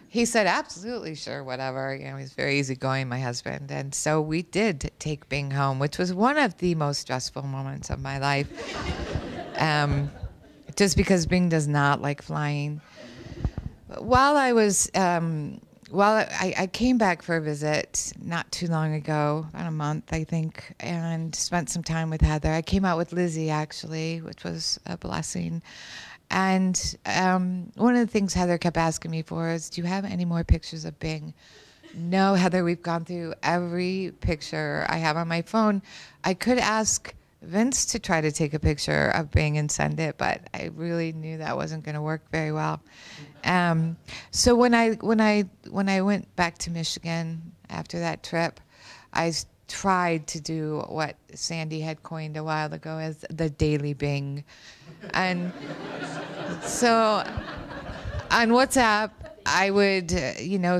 he said, absolutely, sure, whatever. He's very easygoing, my husband. And so we did take Bing home, which was one of the most stressful moments of my life. Just because Bing does not like flying. While I was, I came back for a visit not too long ago, about a month, I think, and spent some time with Heather. I came out with Lizzie, actually, which was a blessing. And one of the things Heather kept asking me for is, do you have any more pictures of Bing? No, Heather, we've gone through every picture I have on my phone. I could ask Vince to try to take a picture of Bing and send it, but I really knew that wasn't going to work very well. So when I went back to Michigan after that trip, I tried to do what Sandy had coined a while ago as the daily Bing. And so on WhatsApp, I would,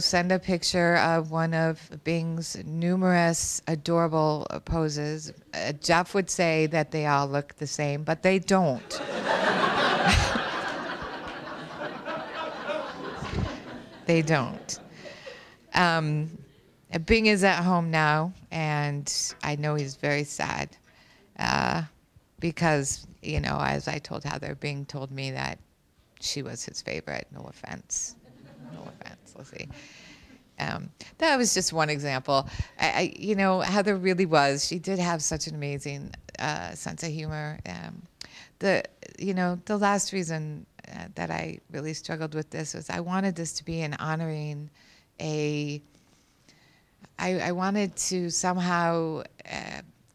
send a picture of one of Bing's numerous adorable poses. Jeff would say that they all look the same, but they don't. They don't. Bing is at home now, and I know he's very sad because, as I told Heather, Bing told me that she was his favorite. No offense. No offense, Lizzie. That was just one example. Heather really was. She did have such an amazing sense of humor. The last reason that I really struggled with this was I wanted this to be an honoring I wanted to somehow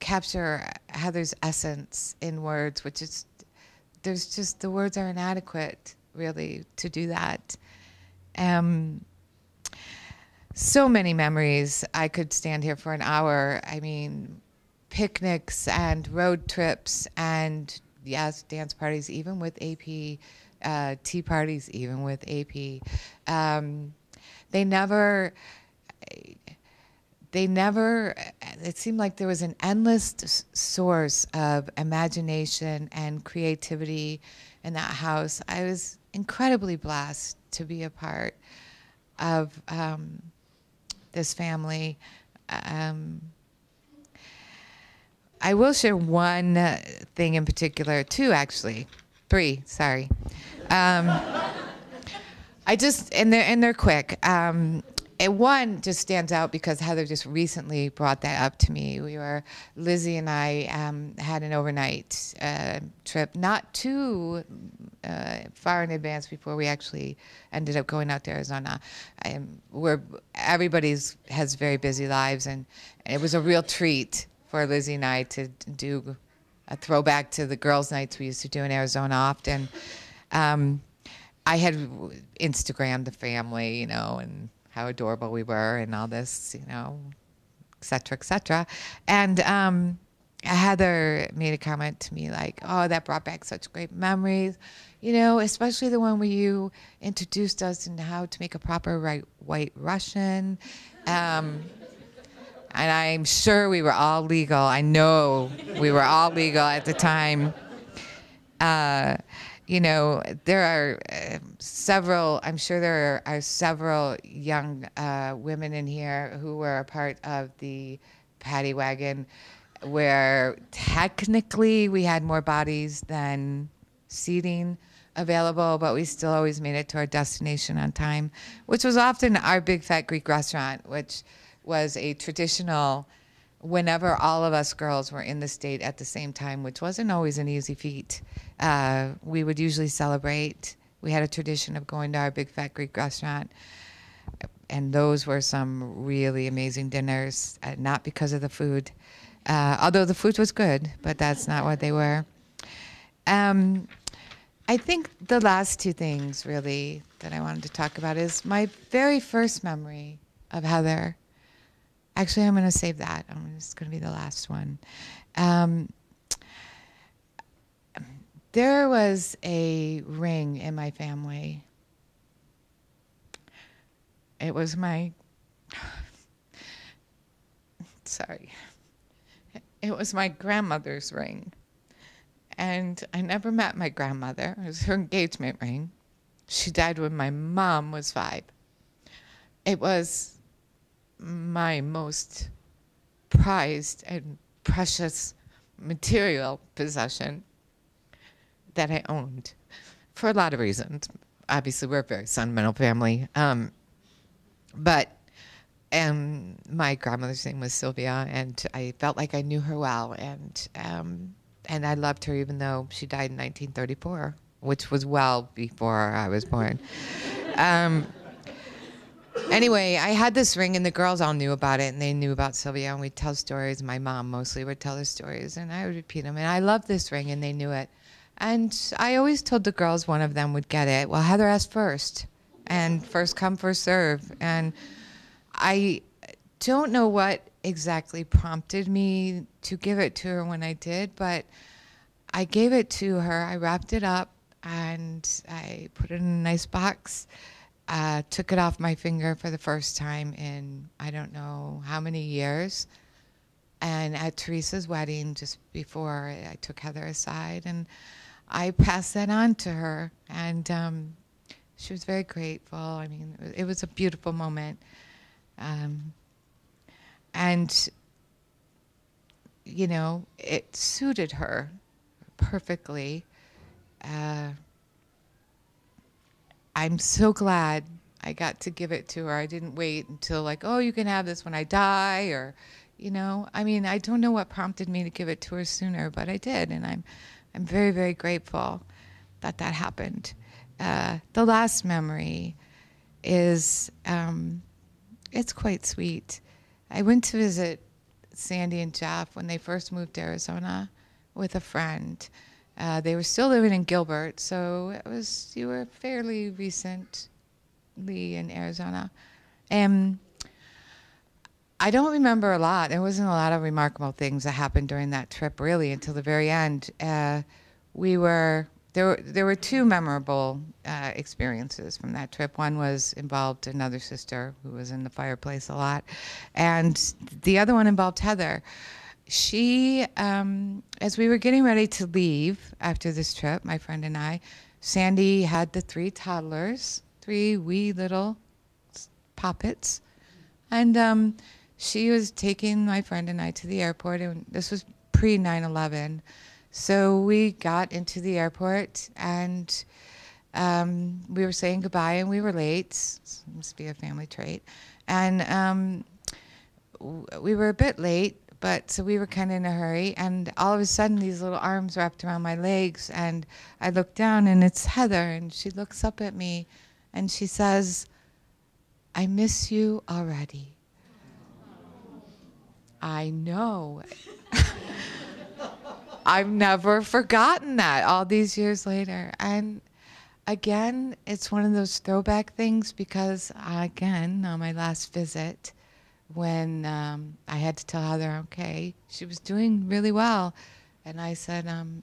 capture Heather's essence in words, which is, the words are inadequate really, to do that. So many memories. I could stand here for an hour. I mean, picnics and road trips and, yes, dance parties, even with AP, tea parties, even with AP. They never, it seemed like there was an endless source of imagination and creativity in that house. I was incredibly blessed to be a part of this family. I will share one thing in particular, two actually, three, sorry. I just, and they're quick. And one just stands out because Heather just recently brought that up to me. Lizzie and I had an overnight trip, not too far in advance before we actually ended up going out to Arizona. Where everybody's has very busy lives, and it was a real treat for Lizzie and I to do a throwback to the girls' nights we used to do in Arizona often. I had Instagrammed the family, and how adorable we were and all this, et cetera, et cetera. And Heather made a comment to me like, oh, that brought back such great memories, especially the one where you introduced us in how to make a proper White Russian. And I'm sure we were all legal. I know we were all legal at the time. There are several, I'm sure there are several young women in here who were a part of the paddy wagon where technically we had more bodies than seating available, but we still always made it to our destination on time, which was often our Big Fat Greek restaurant, which was a traditional whenever all of us girls were in the state at the same time, which wasn't always an easy feat. We would usually celebrate. We had a tradition of going to our Big Fat Greek restaurant, and those were some really amazing dinners, not because of the food, although the food was good, but that's not what they were. I think the last two things really that I wanted to talk about is my very first memory of Heather. Actually, I'm going to save that. It's going to be the last one. There was a ring in my family. It was my, it was my grandmother's ring. And I never met my grandmother. It was her engagement ring. She died when my mom was 5. It was my most prized and precious material possession that I owned for a lot of reasons. Obviously, we're a very sentimental family. But my grandmother's name was Sylvia, and I felt like I knew her well. And I loved her even though she died in 1934, which was well before I was born. Anyway, I had this ring, and the girls all knew about it, and they knew about Sylvia, and we'd tell stories. My mom mostly would tell the stories, and I would repeat them. And I loved this ring, and they knew it. And I always told the girls one of them would get it. Well, Heather asked first, and first come, first serve. And I don't know what exactly prompted me to give it to her when I did, but I gave it to her. I wrapped it up, and I put it in a nice box. Took it off my finger for the first time in I don't know how many years. And at Teresa's wedding, just before I took Heather aside, and I passed that on to her. And she was very grateful. I mean, it was a beautiful moment. And, you know, it suited her perfectly. I'm so glad I got to give it to her. I didn't wait until like, oh, you can have this when I die, or, you know, I mean, I don't know what prompted me to give it to her sooner, but I did, and I'm very, very grateful that that happened. The last memory is, it's quite sweet. I went to visit Sandy and Jeff when they first moved to Arizona with a friend. They were still living in Gilbert, so you were fairly recently in Arizona. And I don't remember a lot. There wasn't a lot of remarkable things that happened during that trip, really, until the very end. There were two memorable experiences from that trip. One involved another sister who was in the fireplace a lot, and the other one involved Heather. She, as we were getting ready to leave after this trip, my friend and I, Sandy had the 3 toddlers, 3 wee little poppets, and she was taking my friend and I to the airport, and this was pre-9/11. So we got into the airport, and we were saying goodbye, and we were late. It must be a family trait. And we were a bit late, so we were kind of in a hurry. And all of a sudden, these little arms wrapped around my legs, and I look down, and it's Heather. And she looks up at me, and she says, "I miss you already." I know. I've never forgotten that all these years later. And again, it's one of those throwback things because, again, on my last visit, when I had to tell Heather, okay, she was doing really well. And I said, I'm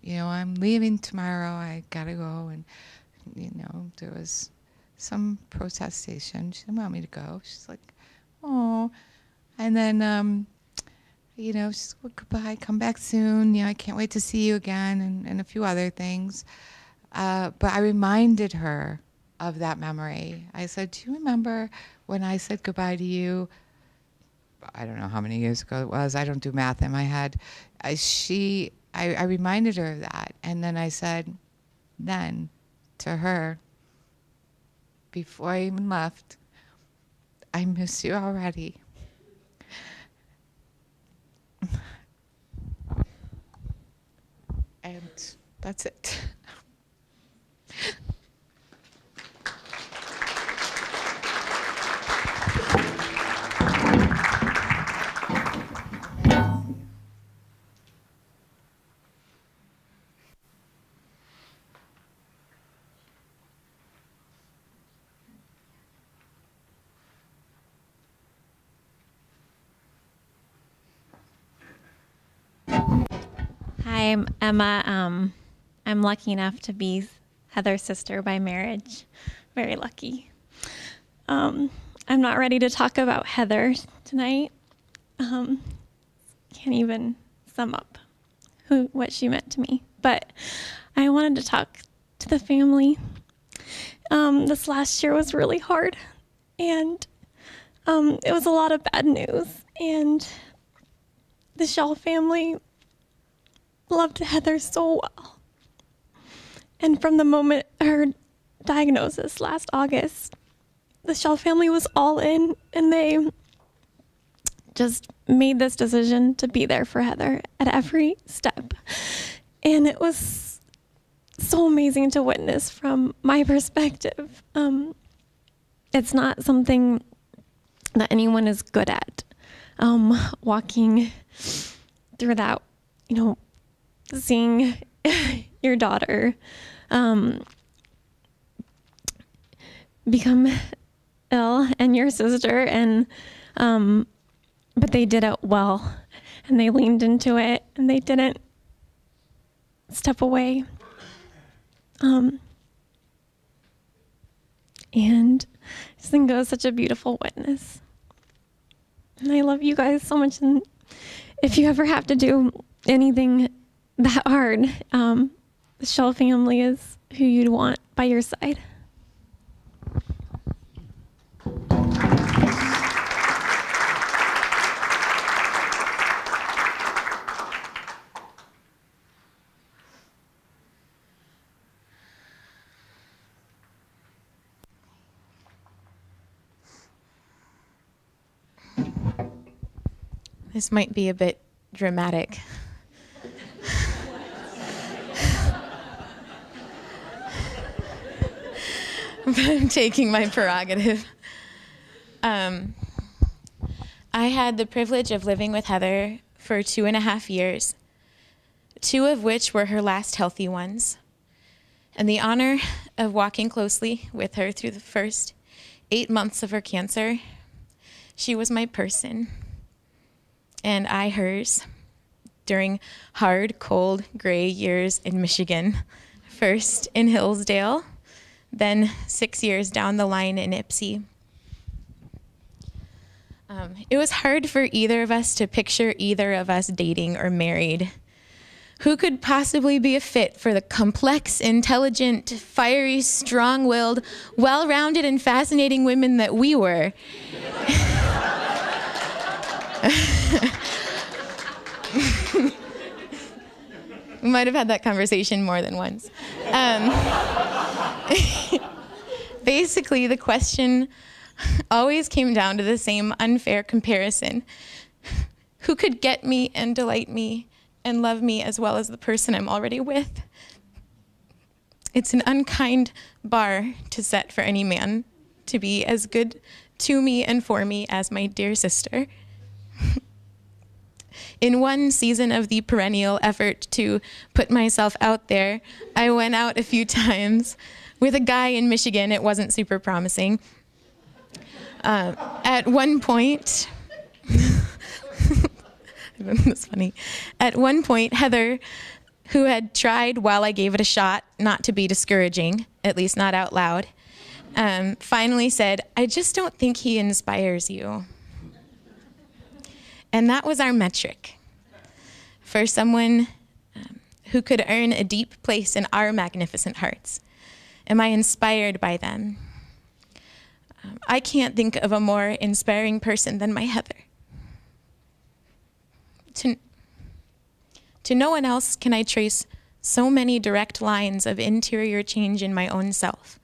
leaving tomorrow. I got to go. And, there was some protestation. She didn't want me to go. She's like, oh. And then, she said, well, goodbye, come back soon. I can't wait to see you again, and a few other things. But I reminded her of that memory. I said, do you remember when I said goodbye to you? I don't know how many years ago it was. I don't do math in my head. I reminded her of that. And then I said, then to her, before I even left, I miss you already. And that's it. Hi, I'm Emma. I'm lucky enough to be Heather's sister by marriage. Very lucky. I'm not ready to talk about Heather tonight. Can't even sum up what she meant to me. But I wanted to talk to the family. This last year was really hard, and it was a lot of bad news. And the Shell family loved Heather so well. And from the moment her diagnosis last August, the Shell family was all in, and they just made this decision to be there for Heather at every step. And it was so amazing to witness from my perspective. It's not something that anyone is good at, walking through that, seeing your daughter become ill, and your sister, and but they did it well, and they leaned into it, and they didn't step away. And I just think it was such a beautiful witness. And I love you guys so much, and if you ever have to do anything that hard, the Shell family is who you'd want by your side. This might be a bit dramatic. But I'm taking my prerogative. I had the privilege of living with Heather for 2.5 years. 2 of which were her last healthy ones, and the honor of walking closely with her through the first 8 months of her cancer. She was my person, and I hers, during hard, cold, gray years in Michigan, first in Hillsdale, then 6 years down the line in Ypsi. It was hard for either of us to picture either of us dating or married. Who could possibly be a fit for the complex, intelligent, fiery, strong-willed, well-rounded, and fascinating women that we were? We might have had that conversation more than once. Basically, the question always came down to the same unfair comparison. Who could get me and delight me and love me as well as the person I'm already with? It's an unkind bar to set for any man to be as good to me and for me as my dear sister. In one season of the perennial effort to put myself out there, I went out a few times with a guy in Michigan. It wasn't super promising. At one point, that's funny. At one point, Heather, who had tried while I gave it a shot not to be discouraging, at least not out loud, finally said, "I just don't think he inspires you." And that was our metric for someone who could earn a deep place in our magnificent hearts. Am I inspired by them? I can't think of a more inspiring person than my Heather. To no one else can I trace so many direct lines of interior change in my own self.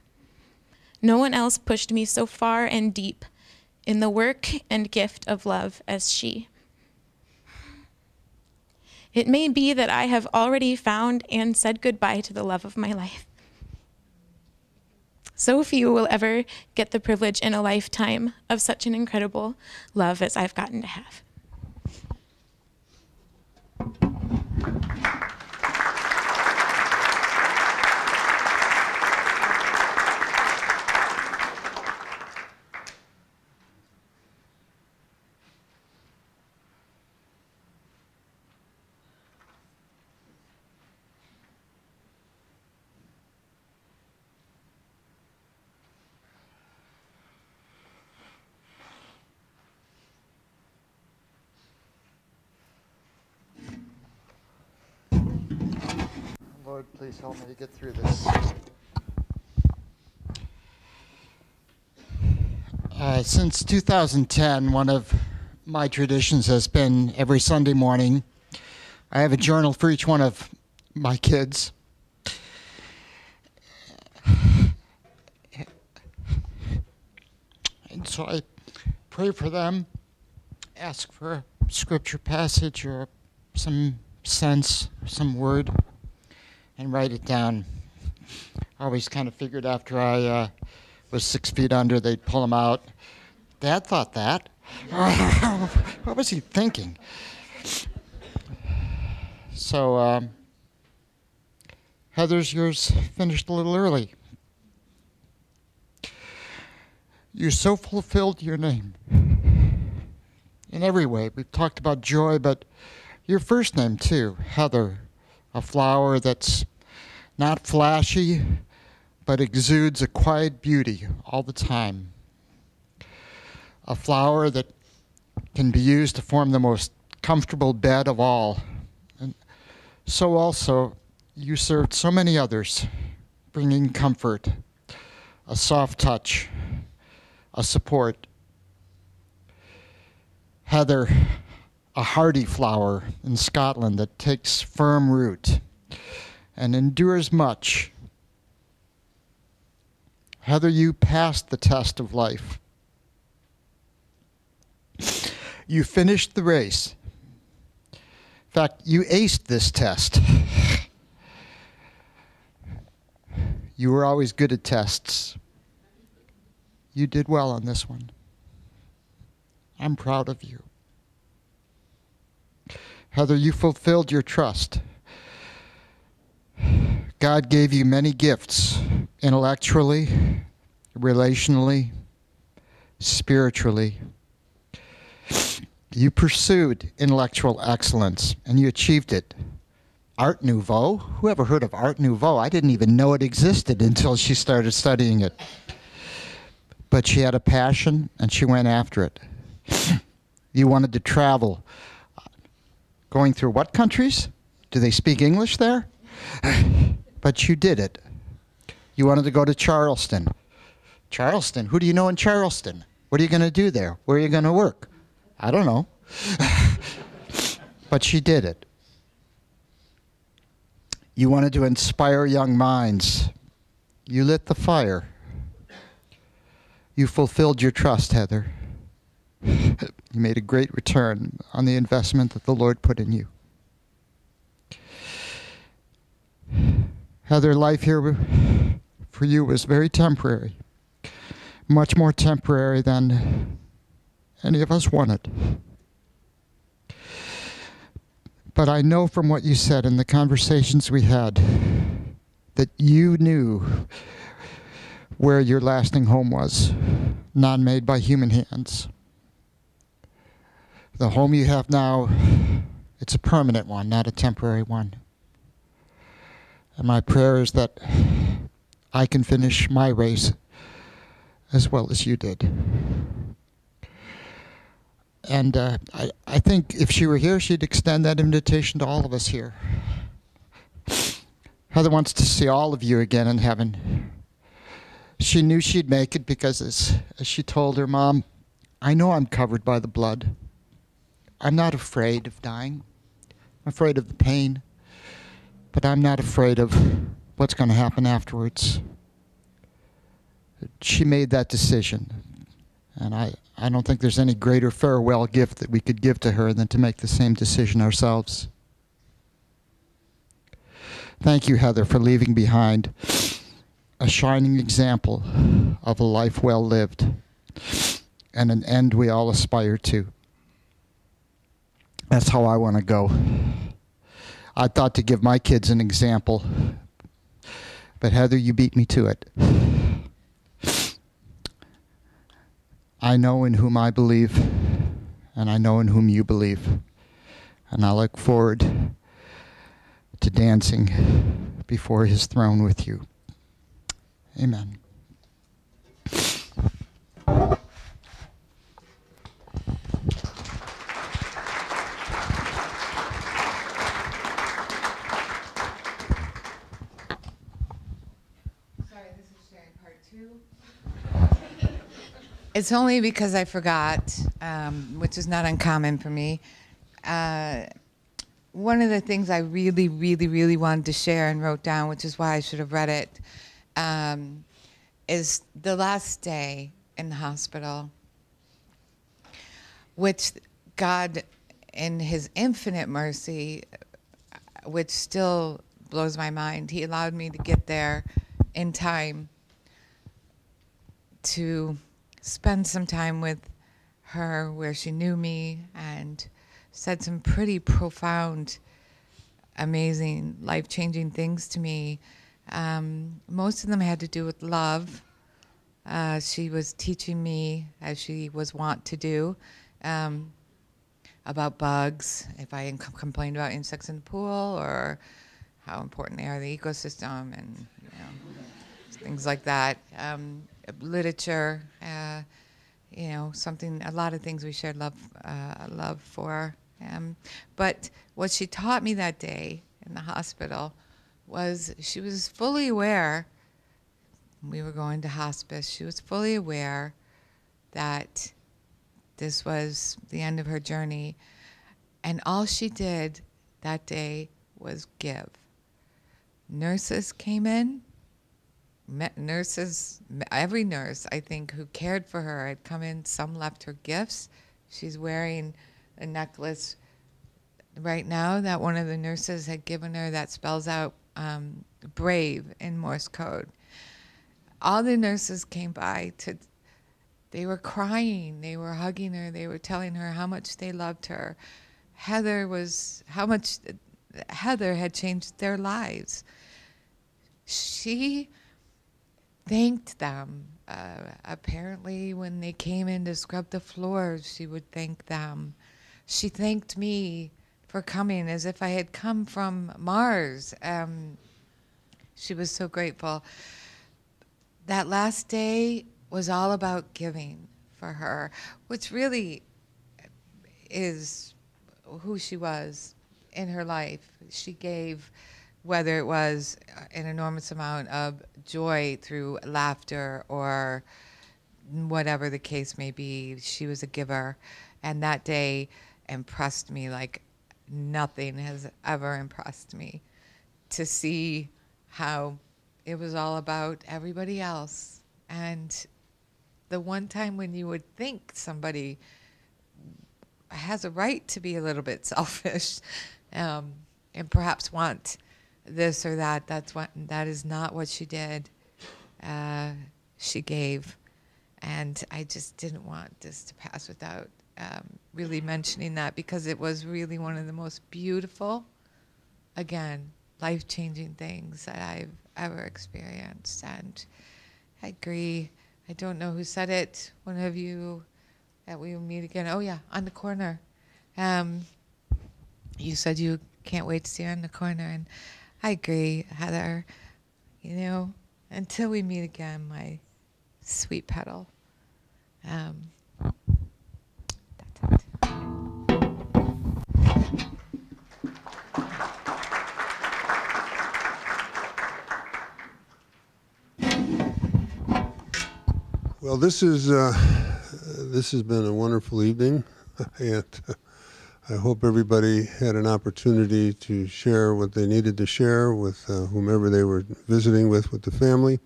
No one else pushed me so far and deep in the work and gift of love as she. It may be that I have already found and said goodbye to the love of my life. So few will ever get the privilege in a lifetime of such an incredible love as I've gotten to have. Lord, please help me to get through this. Since 2010, one of my traditions has been every Sunday morning, I have a journal for each one of my kids. And so I pray for them, ask for a scripture passage or some sense, some word, and write it down. I always kind of figured after I was 6 feet under, they'd pull them out. Dad thought that. What was he thinking? So, Heather's, yours finished a little early. You so fulfilled your name in every way. We've talked about joy, but your first name too, Heather, a flower that's not flashy, but exudes a quiet beauty all the time. A flower that can be used to form the most comfortable bed of all. And so also, you served so many others, bringing comfort, a soft touch, a support. Heather, a hardy flower in Scotland that takes firm root and endures much. Heather, you passed the test of life. You finished the race. In fact, you aced this test. You were always good at tests. You did well on this one. I'm proud of you. Heather, you fulfilled your trust. God gave you many gifts, intellectually, relationally, spiritually. You pursued intellectual excellence, and you achieved it. Art Nouveau? Who ever heard of Art Nouveau? I didn't even know it existed until she started studying it. But she had a passion, and she went after it. You wanted to travel. Going through what countries? Do they speak English there? But you did it. You wanted to go to Charleston. Charleston? Who do you know in Charleston? What are you going to do there? Where are you going to work? I don't know. But she did it. You wanted to inspire young minds. You lit the fire. You fulfilled your trust, Heather. You made a great return on the investment that the Lord put in you. Heather, life here for you was very temporary. Much more temporary than any of us wanted. But I know from what you said in the conversations we had that you knew where your lasting home was, not made by human hands. The home you have now, it's a permanent one, not a temporary one. And my prayer is that I can finish my race as well as you did. And I think if she were here, she'd extend that invitation to all of us here. Heather wants to see all of you again in heaven. She knew she'd make it because, as she told her mom, I know I'm covered by the blood. I'm not afraid of dying. I'm afraid of the pain. But I'm not afraid of what's going to happen afterwards. She made that decision. And I don't think there's any greater farewell gift that we could give to her than to make the same decision ourselves. Thank you, Heather, for leaving behind a shining example of a life well lived and an end we all aspire to. That's how I want to go. I thought to give my kids an example, but Heather, you beat me to it. I know in whom I believe, and I know in whom you believe, and I look forward to dancing before his throne with you. Amen. It's only because I forgot, which is not uncommon for me. One of the things I really, really, really wanted to share and wrote down, which is why I should have read it, is the last day in the hospital, which God, in his infinite mercy, which still blows my mind, he allowed me to get there in time to spend some time with her where she knew me and said some pretty profound, amazing, life-changing things to me. Most of them had to do with love. She was teaching me, as she was wont to do, about bugs, if I complained about insects in the pool, or how important they are to the ecosystem, and things like that. Literature, something, a lot of things we shared love for. But what she taught me that day in the hospital was she was fully aware, we were going to hospice, she was fully aware that this was the end of her journey. And all she did that day was give. Nurses came in. Every nurse, I think, who cared for her had come in. Some left her gifts. She's wearing a necklace right now that one of the nurses had given her that spells out brave in Morse code. All the nurses came by they were crying, they were hugging her, they were telling her how much they loved her. How much Heather had changed their lives. she thanked them. Apparently, when they came in to scrub the floors, she would thank them. She thanked me for coming as if I had come from Mars. She was so grateful. That last day was all about giving for her, which really is who she was in her life. She gave, whether it was an enormous amount of joy through laughter or whatever the case may be, she was a giver. And that day impressed me like nothing has ever impressed me, to see how it was all about everybody else. And the one time when you would think somebody has a right to be a little bit selfish and perhaps want this or that, that is not what she did. She gave. And I just didn't want this to pass without really mentioning that, because it was really one of the most beautiful, again, life-changing things that I've ever experienced. And I agree. I don't know who said it. One of you, that we will meet again. Oh yeah, on the corner. You said you can't wait to see her on the corner, and I agree, Heather. You know, until we meet again, my sweet petal. That's it. Well, this has been a wonderful evening, and I hope everybody had an opportunity to share what they needed to share with whomever they were visiting with the family.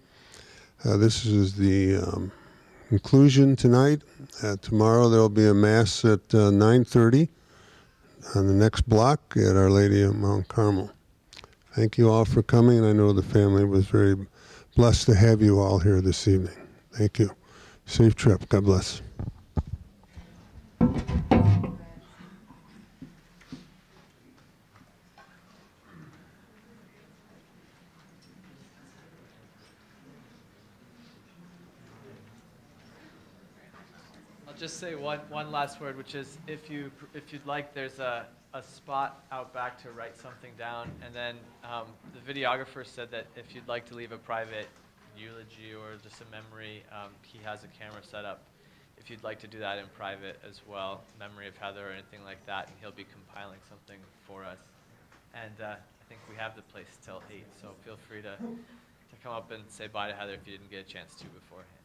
This is the conclusion tonight. Tomorrow there will be a mass at 9:30 on the next block at Our Lady of Mount Carmel. Thank you all for coming. I know the family was very blessed to have you all here this evening. Thank you. Safe trip. God bless. I'll just say one last word, which is if you'd like, there's a spot out back to write something down, and then the videographer said that if you'd like to leave a private eulogy or just a memory, he has a camera set up if you'd like to do that in private as well, memory of Heather or anything like that, and he'll be compiling something for us. And I think we have the place till 8, so feel free to come up and say bye to Heather if you didn't get a chance to beforehand.